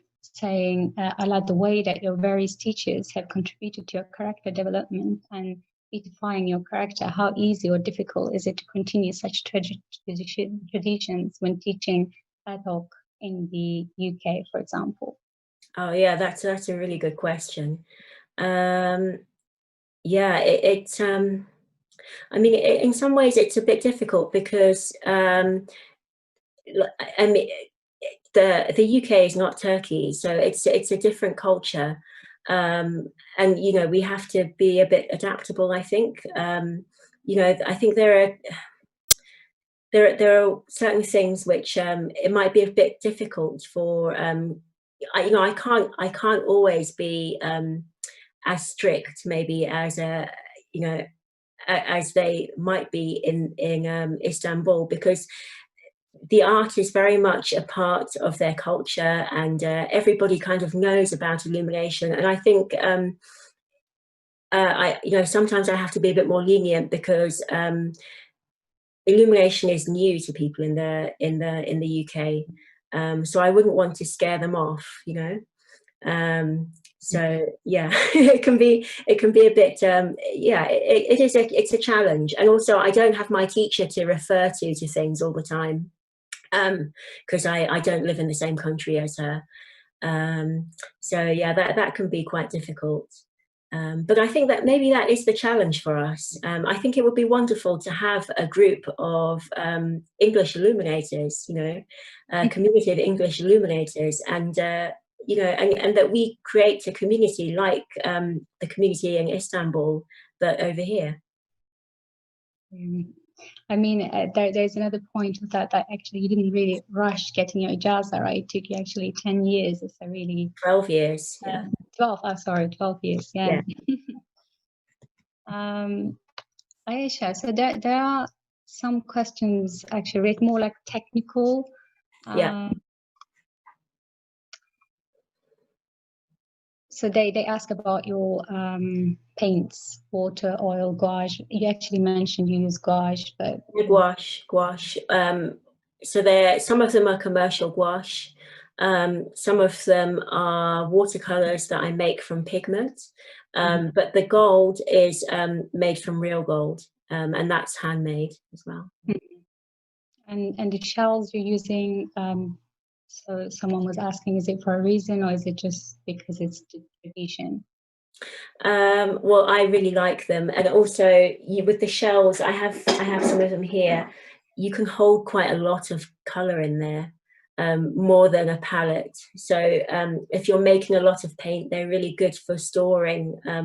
I like the way that your various teachers have contributed to your character development and define your character? How easy or difficult is it to continue such traditions when teaching Fatok in the UK, for example? Oh yeah, that's a really good question. Yeah, I mean, in some ways it's a bit difficult because I mean, the UK is not Turkey, so it's a different culture, and you know, we have to be a bit adaptable, I think. You know, I think there are certain things which it might be a bit difficult for. You know, I can't always be as strict, maybe as you know, as they might be in Istanbul, because the art is very much a part of their culture, and everybody kind of knows about illumination. And I think you know, sometimes I have to be a bit more lenient because illumination is new to people in the UK, so I wouldn't want to scare them off, you know. So yeah, it can be a bit yeah, it's a challenge. And also I don't have my teacher to refer to things all the time, because I don't live in the same country as her. So yeah, that can be quite difficult. But I think that maybe that is the challenge for us. I think it would be wonderful to have a group of English illuminators, you know, a community of English illuminators, and you know, and that we create a community like the community in Istanbul, but over here. I mean, there's another point with that actually you didn't really rush getting your ijaza, right? It took you actually 10 years. It's a really 12 years. Yeah. 12. Oh, sorry, 12 years. Yeah. Yeah. Ayesha, so there are some questions actually more like technical. Yeah. So they ask about your paints, water, oil, gouache. You actually mentioned you use gouache, but gouache. So some of them are commercial gouache. Some of them are watercolors that I make from pigment. But the gold is made from real gold, and that's handmade as well. And the shells you're using, so someone was asking, is it for a reason or is it just because it's the tradition? Well, I really like them, and also with the shells, I have some of them here. You can hold quite a lot of color in there, more than a palette. So if you're making a lot of paint, they're really good for storing a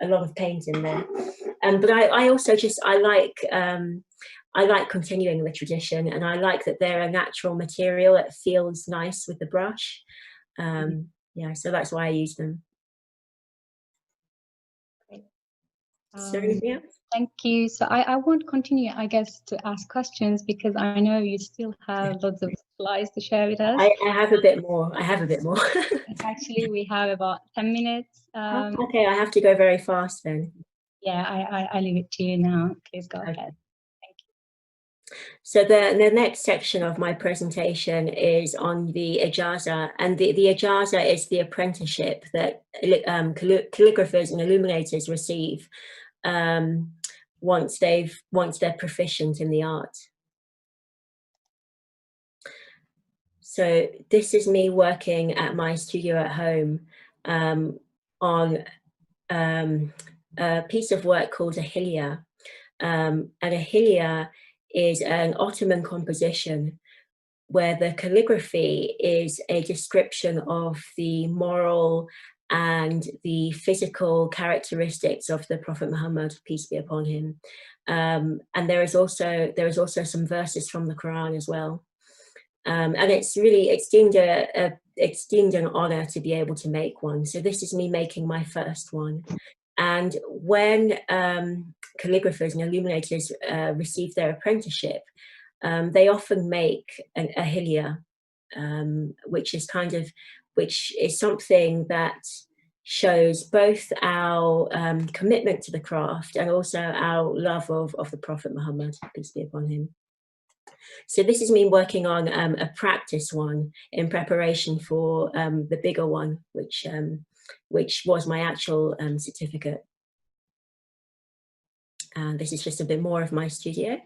lot of paint in there. But I also just I like continuing the tradition, and I like that they're a natural material. It feels nice with the brush. Yeah, so that's why I use them. Is there anything else? Thank you. So I won't continue, I guess, to ask questions because I know you still have lots of slides to share with us. I have a bit more. Actually, we have about 10 minutes. Okay, I have to go very fast then. Yeah, I leave it to you now. Please go ahead. Thank you. So the next section of my presentation is on the ijaza, and the ijaza is the apprenticeship that calligraphers and illuminators receive once they're proficient in the art. So this is me working at my studio at home on a piece of work called a hilya. And a hilya is an Ottoman composition where the calligraphy is a description of the moral and the physical characteristics of the Prophet Muhammad, peace be upon him. And there is also some verses from the Quran as well. And it's deemed an honor to be able to make one. So this is me making my first one. And when calligraphers and illuminators receive their apprenticeship, they often make a hilya, which is something that shows both our commitment to the craft and also our love of the Prophet Muhammad, peace be upon him. So this is me working on a practice one in preparation for the bigger one, which was my actual certificate. And this is just a bit more of my studio.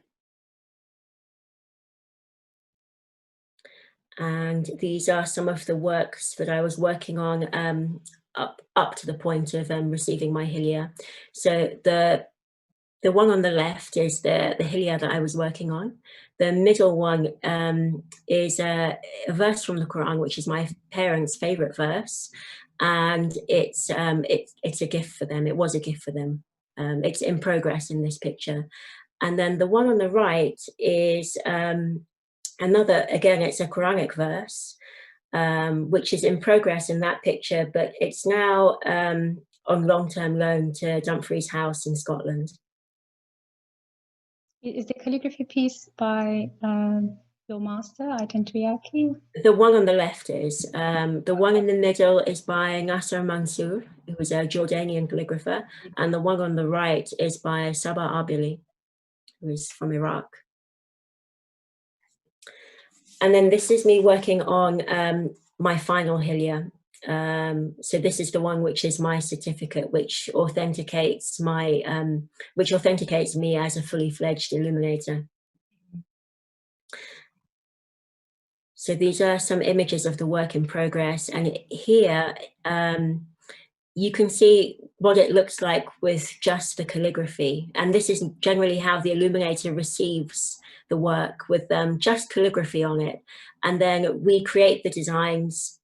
And these are some of the works that I was working on up to the point of receiving my Hilya. So the one on the left is the Hilya that I was working on. The middle one is a verse from the Quran, which is my parents' favorite verse, and it's a gift for them. It was a gift for them. It's in progress in this picture. And then the one on the right is another, again, it's a Quranic verse, which is in progress in that picture, but it's now on long-term loan to Dumfries House in Scotland. Is the calligraphy piece by your master, Ayesha Gamiet? The one on the left is. The one in the middle is by Nasser Mansour, who was a Jordanian calligrapher, and the one on the right is by Sabah Abili, who is from Iraq. And then this is me working on my final Hilya. So this is the one which is my certificate, which authenticates my, which authenticates me as a fully fledged illuminator. So these are some images of the work in progress, and here you can see what it looks like with just the calligraphy. And this is generally how the illuminator receives the work, with just calligraphy on it. And then we create the designs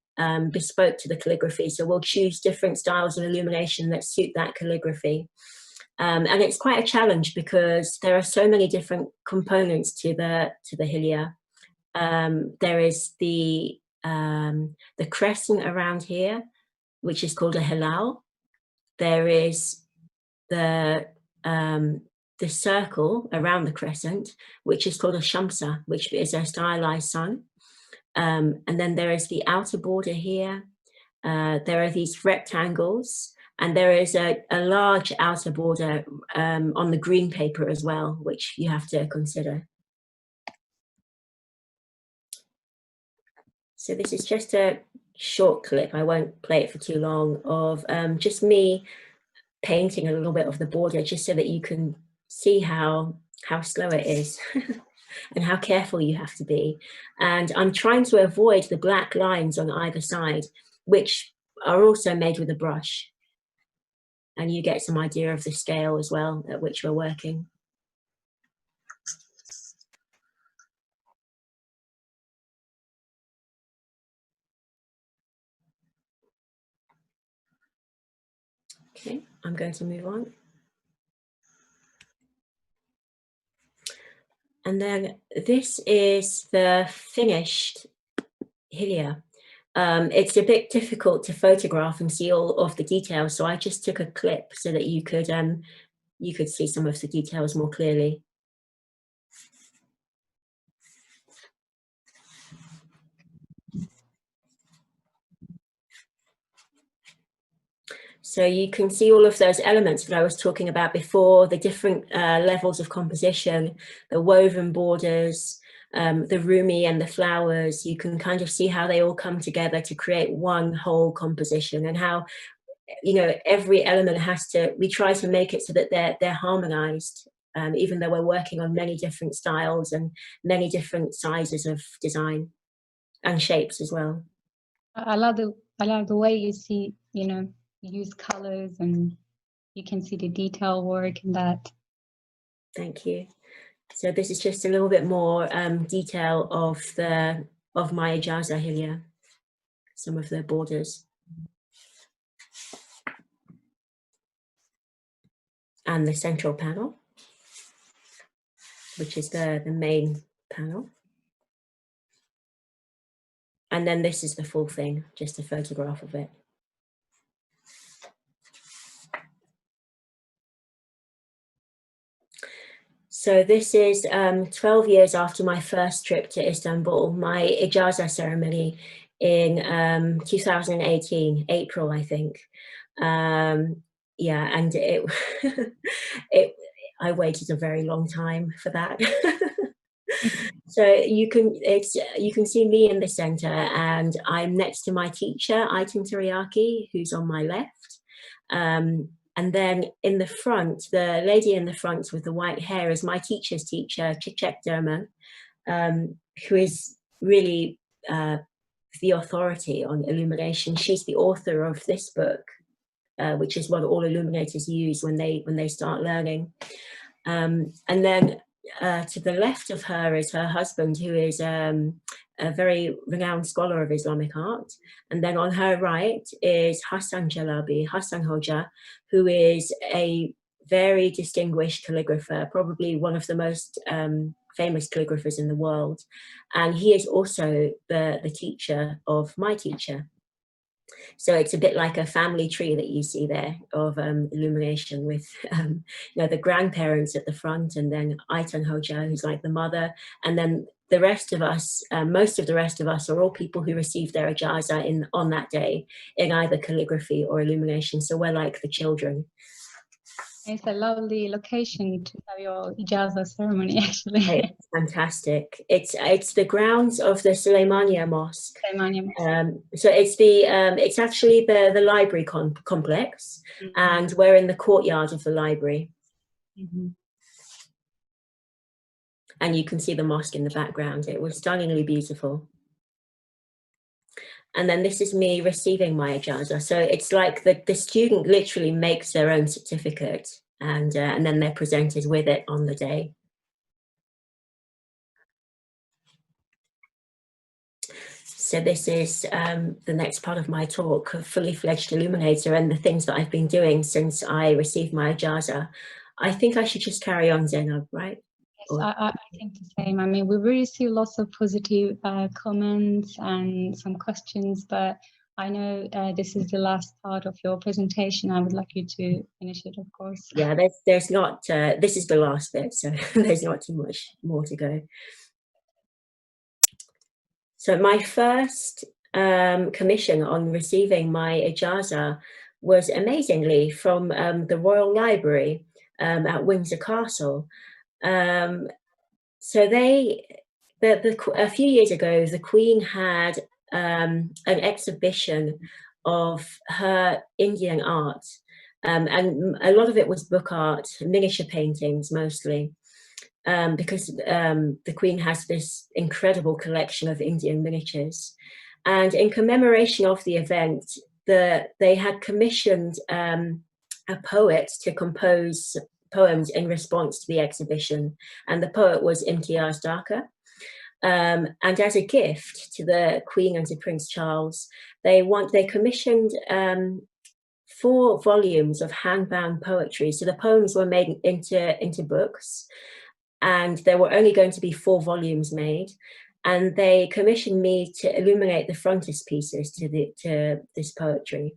bespoke to the calligraphy. So we'll choose different styles of illumination that suit that calligraphy. And it's quite a challenge because there are so many different components to the Hilya. There is the crescent around here, which is called a hilal. There is the circle around the crescent, which is called a shamsa, which is a stylized sun. And then there is the outer border here. There are these rectangles, and there is a large outer border on the green paper as well, which you have to consider. So this is just a short clip, I won't play it for too long, of just me painting a little bit of the border, just so that you can see how slow it is and how careful you have to be. And I'm trying to avoid the black lines on either side, which are also made with a brush. And you get some idea of the scale as well at which we're working. Okay, I'm going to move on. And then this is the finished Hilya. It's a bit difficult to photograph and see all of the details, so I just took a clip so that you could see some of the details more clearly. So you can see all of those elements that I was talking about before, the different levels of composition, the woven borders, the rumi and the flowers. You can kind of see how they all come together to create one whole composition, and how, you know, every element has to, we try to make it so that they're harmonized, even though we're working on many different styles and many different sizes of design and shapes as well. I love the way you see, you know, you use colors and you can see the detail work in that. Thank you. So this is just a little bit more detail of my Ijaza Hilya, some of the borders. And the central panel, which is the main panel. And then this is the full thing, just a photograph of it. So this is 12 years after my first trip to Istanbul, my Ijaza ceremony in 2018, April, I think. Yeah, and I waited a very long time for that. So you can see me in the center, and I'm next to my teacher, Ayten Tiryaki, who's on my left. And then in the front, the lady in the front with the white hair is my teacher's teacher, Çiçek Derman, who is really the authority on illumination. She's the author of this book, which is what all illuminators use when they start learning. And then to the left of her is her husband, who is a very renowned scholar of Islamic art. And then on her right is Hassan Jalabi, Hassan Hoja, who is a very distinguished calligrapher, probably one of the most famous calligraphers in the world. And he is also the teacher of my teacher. So it's a bit like a family tree that you see there of illumination, with the grandparents at the front, and then Aytan Hoja, who's like the mother, and then the rest of us, most of the rest of us are all people who received their ijaza on that day in either calligraphy or illumination. So we're like the children. It's a lovely location to have your ijaza ceremony, actually. It's fantastic. It's the grounds of the Süleymaniye Mosque. So it's actually the library complex, and we're in the courtyard of the library. And you can see the mosque in the background. It was stunningly beautiful. And then this is me receiving my ijaza. So it's like the student literally makes their own certificate, and then they're presented with it on the day. So this is the next part of my talk, a fully fledged illuminator, and the things that I've been doing since I received my ijaza. I think I should just carry on, Zainab, right? Yes, I think the same. I mean, we received lots of positive comments and some questions, but I know this is the last part of your presentation. I would like you to finish it, of course. Yeah, there's not, this is the last bit, so there's not too much more to go. So my first commission on receiving my ijaza was amazingly from the Royal Library at Windsor Castle. So a few years ago, the Queen had an exhibition of her Indian art, and a lot of it was book art, miniature paintings mostly. Because the Queen has this incredible collection of Indian miniatures. And in commemoration of the event, they had commissioned a poet to compose poems in response to the exhibition. And the poet was Imtiaz Daka. And as a gift to the Queen and to Prince Charles, they commissioned 4 volumes of hand-bound poetry. So the poems were made into books, and there were only going to be 4 volumes made, and they commissioned me to illuminate the frontispieces to this poetry.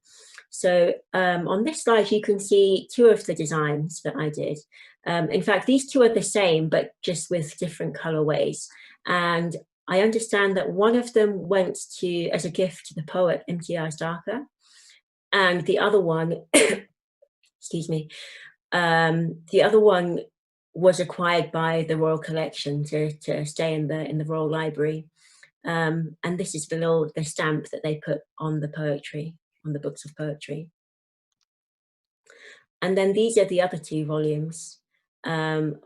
So on this slide, you can see 2 of the designs that I did. In fact, these 2 are the same, but just with different colorways. And I understand that one of them went as a gift to the poet Imtiaz Daka, and the other one, excuse me, the other one was acquired by the Royal Collection to stay in the Royal Library. And this is below the stamp that they put on the poetry, on the books of poetry. And then these are the other 2 volumes. The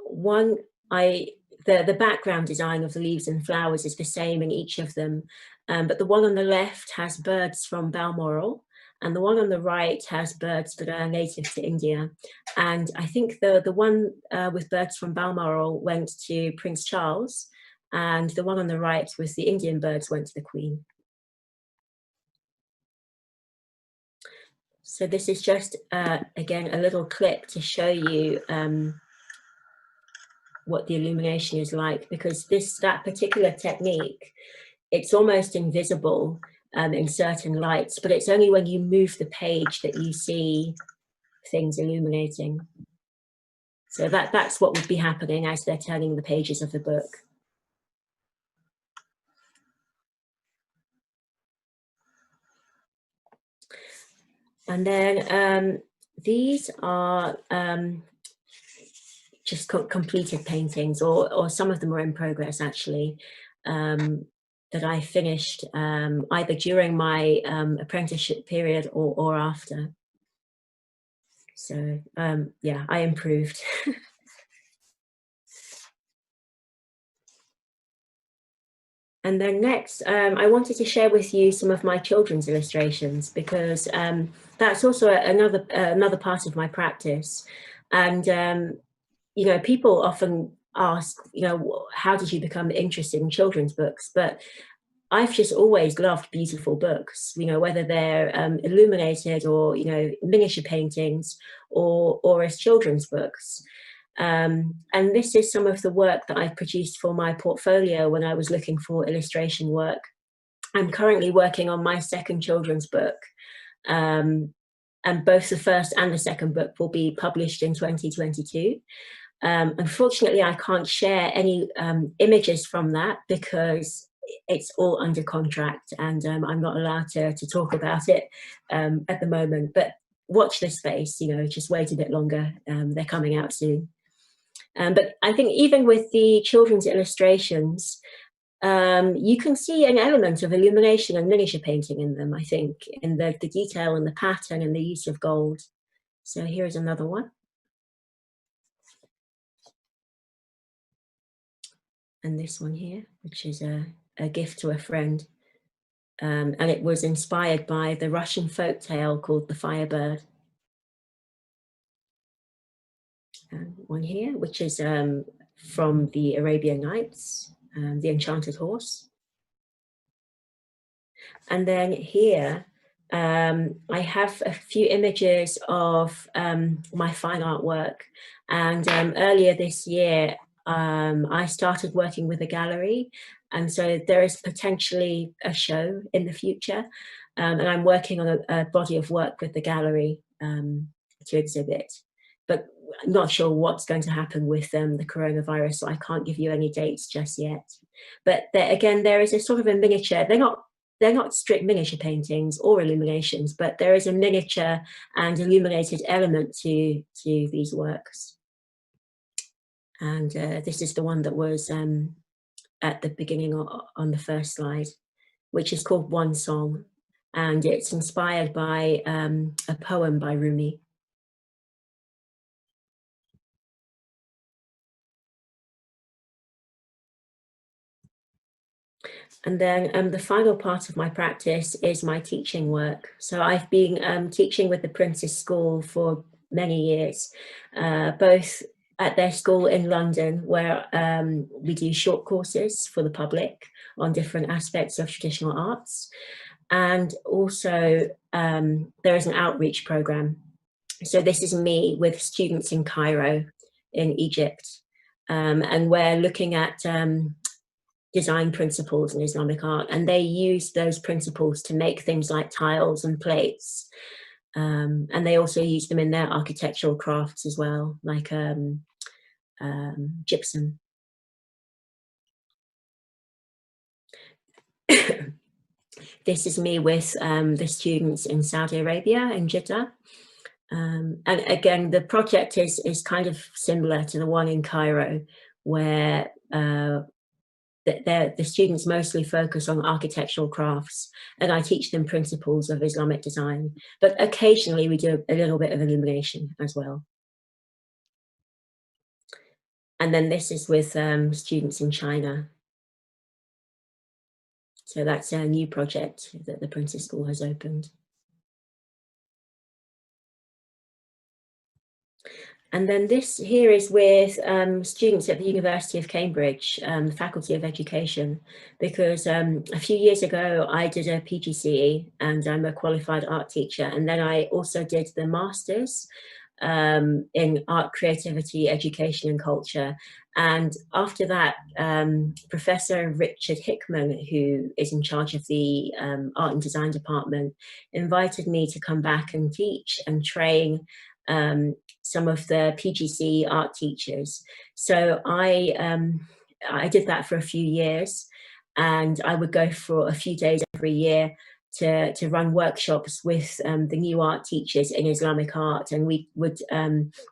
background design of the leaves and flowers is the same in each of them, but the one on the left has birds from Balmoral, and the one on the right has birds that are native to India. And I think the one with birds from Balmoral went to Prince Charles, and the one on the right with the Indian birds went to the Queen. So this is just, again, a little clip to show you what the illumination is like, because that particular technique, it's almost invisible in certain lights, but it's only when you move the page that you see things illuminating. So that's what would be happening as they're turning the pages of the book. And then these are just completed paintings, or some of them are in progress actually, that I finished either during my apprenticeship period or after. So yeah, I improved. And then next, I wanted to share with you some of my children's illustrations, because that's also another part of my practice. And you know, people often ask, you know, how did you become interested in children's books? But I've just always loved beautiful books, you know, whether they're illuminated or, you know, miniature paintings or as children's books. And this is some of the work that I've produced for my portfolio when I was looking for illustration work. I'm currently working on my second children's book, and both the first and the second book will be published in 2022. Unfortunately, I can't share any images from that because it's all under contract, and I'm not allowed to talk about it at the moment. But watch this space, you know, just wait a bit longer. They're coming out soon. But I think even with the children's illustrations, you can see an element of illumination and miniature painting in them, I think, in the detail and the pattern and the use of gold. So here is another one. And this one here, which is a gift to a friend. And it was inspired by the Russian folk tale called The Firebird. And one here, which is from the Arabian Nights, The Enchanted Horse. And then here, I have a few images of my fine art work. And earlier this year, I started working with a gallery. And so there is potentially a show in the future. And I'm working on a body of work with the gallery to exhibit. But I'm not sure what's going to happen with the coronavirus, so I can't give you any dates just yet. But again, there is a sort of a miniature. They're not strict miniature paintings or illuminations, but there is a miniature and illuminated element to these works. And this is the one that was at the beginning on the first slide, which is called One Song. And it's inspired by a poem by Rumi. And then the final part of my practice is my teaching work. So I've been teaching with the Prince's School for many years, both at their school in London, where we do short courses for the public on different aspects of traditional arts. And also there is an outreach program. So this is me with students in Cairo, in Egypt. And we're looking at design principles in Islamic art, and they use those principles to make things like tiles and plates, and they also use them in their architectural crafts as well, like gypsum. This is me with the students in Saudi Arabia, in Jeddah. And again, the project is kind of similar to the one in Cairo, where the students mostly focus on architectural crafts, and I teach them principles of Islamic design, but occasionally we do a little bit of illumination as well. And then this is with students in China. So that's a new project that the Prince's School has opened. And then this here is with students at the University of Cambridge, the Faculty of Education, because a few years ago I did a PGCE and I'm a qualified art teacher. And then I also did the Masters in Art, Creativity, Education and Culture. And after that, Professor Richard Hickman, who is in charge of the Art and Design Department, invited me to come back and teach and train some of the PGC art teachers. So I did that for a few years, and I would go for a few days every year to run workshops with the new art teachers in Islamic art, and we would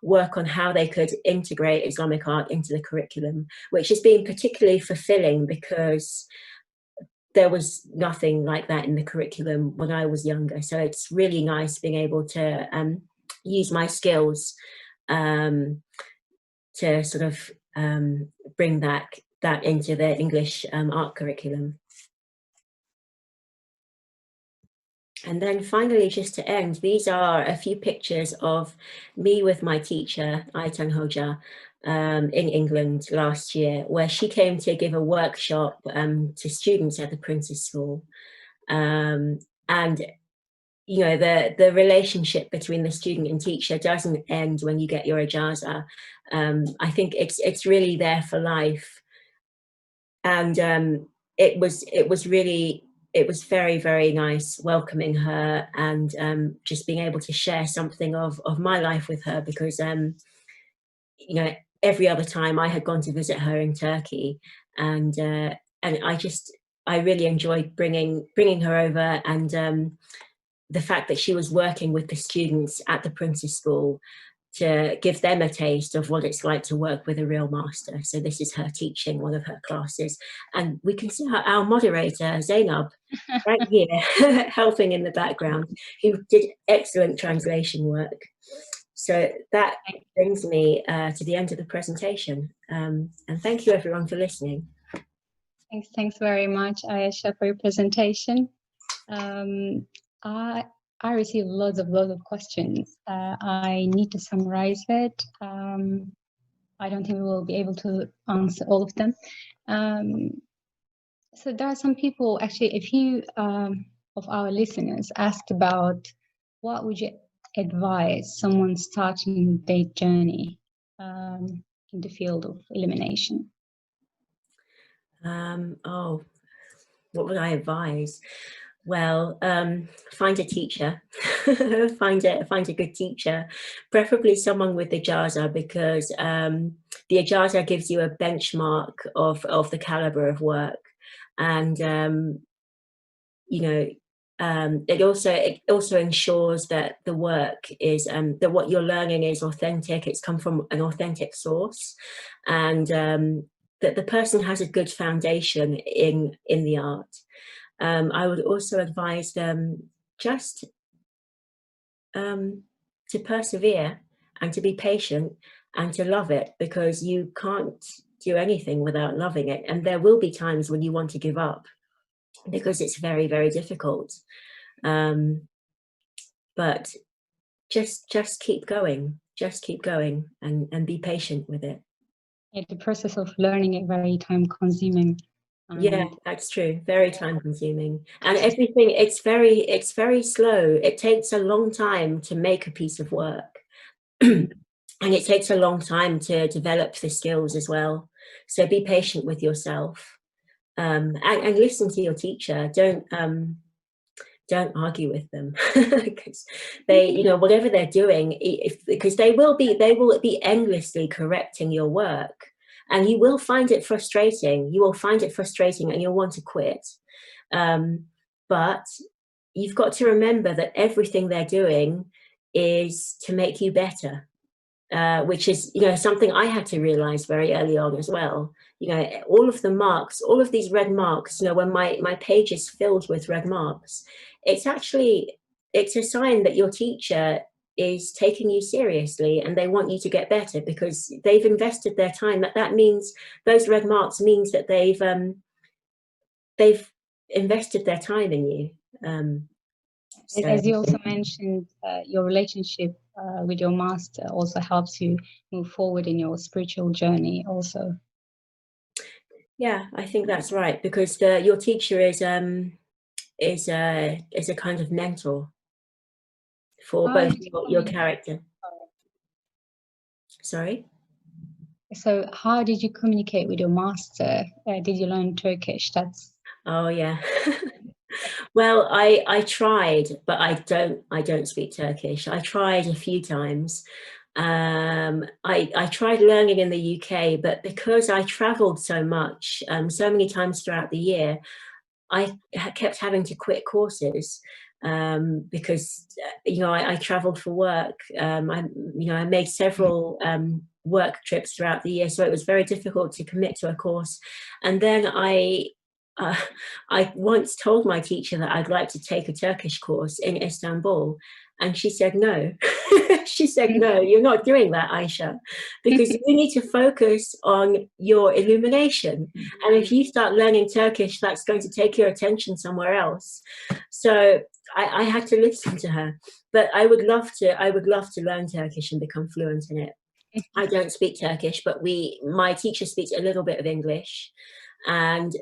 work on how they could integrate Islamic art into the curriculum, which has been particularly fulfilling because there was nothing like that in the curriculum when I was younger. So it's really nice being able to use my skills to sort of bring that into the English art curriculum. And then finally, just to end, these are a few pictures of me with my teacher, Aytan Hoja, in England last year, where she came to give a workshop to students at the Prince's School. And you know, the relationship between the student and teacher doesn't end when you get your ijaza. I think it's really there for life. And it was very, very nice welcoming her and just being able to share something of my life with her, because you know, every other time I had gone to visit her in Turkey, and I really enjoyed bringing her over, and the fact that she was working with the students at the Prince's School to give them a taste of what it's like to work with a real master. So this is her teaching one of her classes. And we can see our moderator, Zainab, right here, helping in the background, who did excellent translation work. So that brings me to the end of the presentation. And thank you everyone for listening. Thanks very much, Ayesha, for your presentation. I received loads of questions. I need to summarize it. I don't think we will be able to answer all of them. So there are some people, actually, a few of our listeners asked about what would you advise someone starting their journey in the field of illumination? Oh, what would I advise? Well, find a teacher, find a good teacher, preferably someone with ijaza, because the ijaza gives you a benchmark of the caliber of work, and you know, it also ensures that the work is that what you're learning is authentic. It's come from an authentic source, and that the person has a good foundation in the art. I would also advise them just to persevere and to be patient and to love it, because you can't do anything without loving it. And there will be times when you want to give up, because it's very, very difficult. But just keep going, and be patient with it. Yeah, the process of learning is very time consuming. Yeah, that's true. Very time consuming, and everything, it's very slow. It takes a long time to make a piece of work. And it takes a long time to develop the skills as well. So be patient with yourself, and listen to your teacher. Don't argue with them, because they, you know, whatever they're doing, because they will be endlessly correcting your work. And you will find it frustrating. You will find it frustrating and you'll want to quit. But you've got to remember that everything they're doing is to make you better, which is, you know, something I had to realize very early on as well. You know, all of the marks, all of these red marks, you know, when my page is filled with red marks, it's a sign that your teacher is taking you seriously and they want you to get better, because they've invested their time. That means those red marks means that they've invested their time in you. So. As you also mentioned, your relationship with your master also helps you move forward in your spiritual journey also. Yeah, I think that's right, because your teacher is a kind of mentor for both your character. Sorry? So how did you communicate with your master? Did you learn Turkish? Oh yeah. Well, I tried, but I don't speak Turkish. I tried a few times. I tried learning in the UK, but because I traveled so much, so many times throughout the year, I kept having to quit courses, because you know, I traveled for work. I made several work trips throughout the year, so it was very difficult to commit to a course. And then I once told my teacher that I'd like to take a Turkish course in Istanbul, And she said, no. She said, no, you're not doing that, Ayesha, because you need to focus on your illumination. And if you start learning Turkish, that's going to take your attention somewhere else. So I had to listen to her. But I would love to learn Turkish and become fluent in it. I don't speak Turkish, but my teacher speaks a little bit of English, and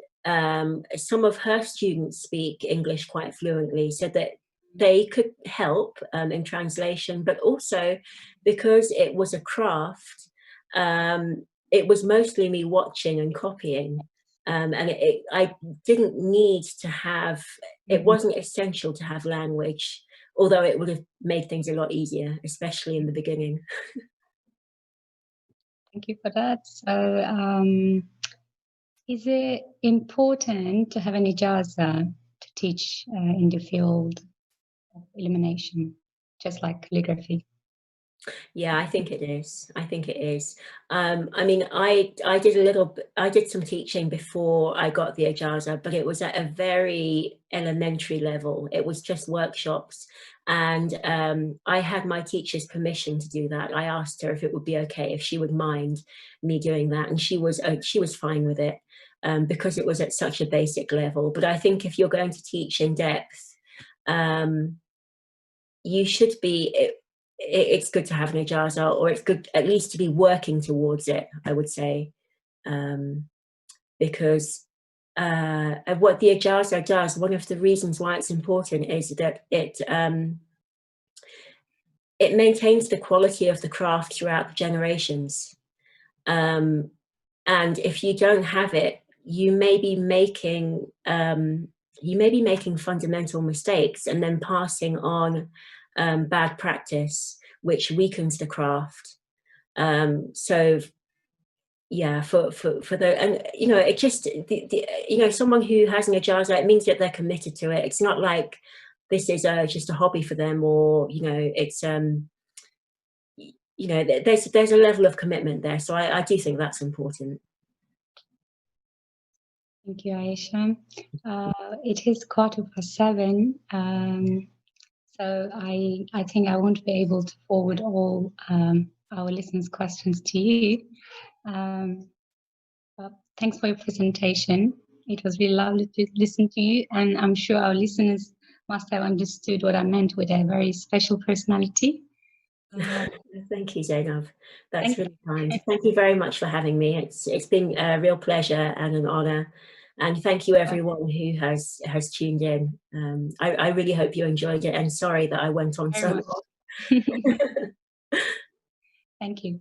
some of her students speak English quite fluently, so that they could help in translation, but also because it was a craft, it was mostly me watching and copying. And I didn't need to have, it wasn't essential to have language, although it would have made things a lot easier, especially in the beginning. Thank you for that. So, is it important to have an ijaza to teach in the field of illumination, just like calligraphy? Yeah, I think it is. I think it is. I mean, I did some teaching before I got the ijaza, but it was at a very elementary level. It was just workshops, and I had my teacher's permission to do that. I asked her if it would be okay, if she would mind me doing that, and she was fine with it, because it was at such a basic level. But I think if you're going to teach in depth, you should be. It's good to have an ijaza, or it's good at least to be working towards it, I would say, because what the ijaza does, one of the reasons why it's important is that it maintains the quality of the craft throughout the generations. And if you don't have it, you may be making fundamental mistakes and then passing on bad practice, which weakens the craft. So yeah, for the, and you know, it just you know, someone who has an ijaza, it means that they're committed to it. It's not like this is just a hobby for them, or you know, it's you know, there's a level of commitment there. So I do think that's important. Thank you, Ayesha. It is 7:15. So I think I won't be able to forward all our listeners' questions to you. But thanks for your presentation. It was really lovely to listen to you, and I'm sure our listeners must have understood what I meant with a very special personality. Thank you, Zainab. That's really kind. Thank you very much for having me. It's been a real pleasure and an honor. And thank you everyone who has tuned in. I really hope you enjoyed it, and sorry that I went on so long. Thank you.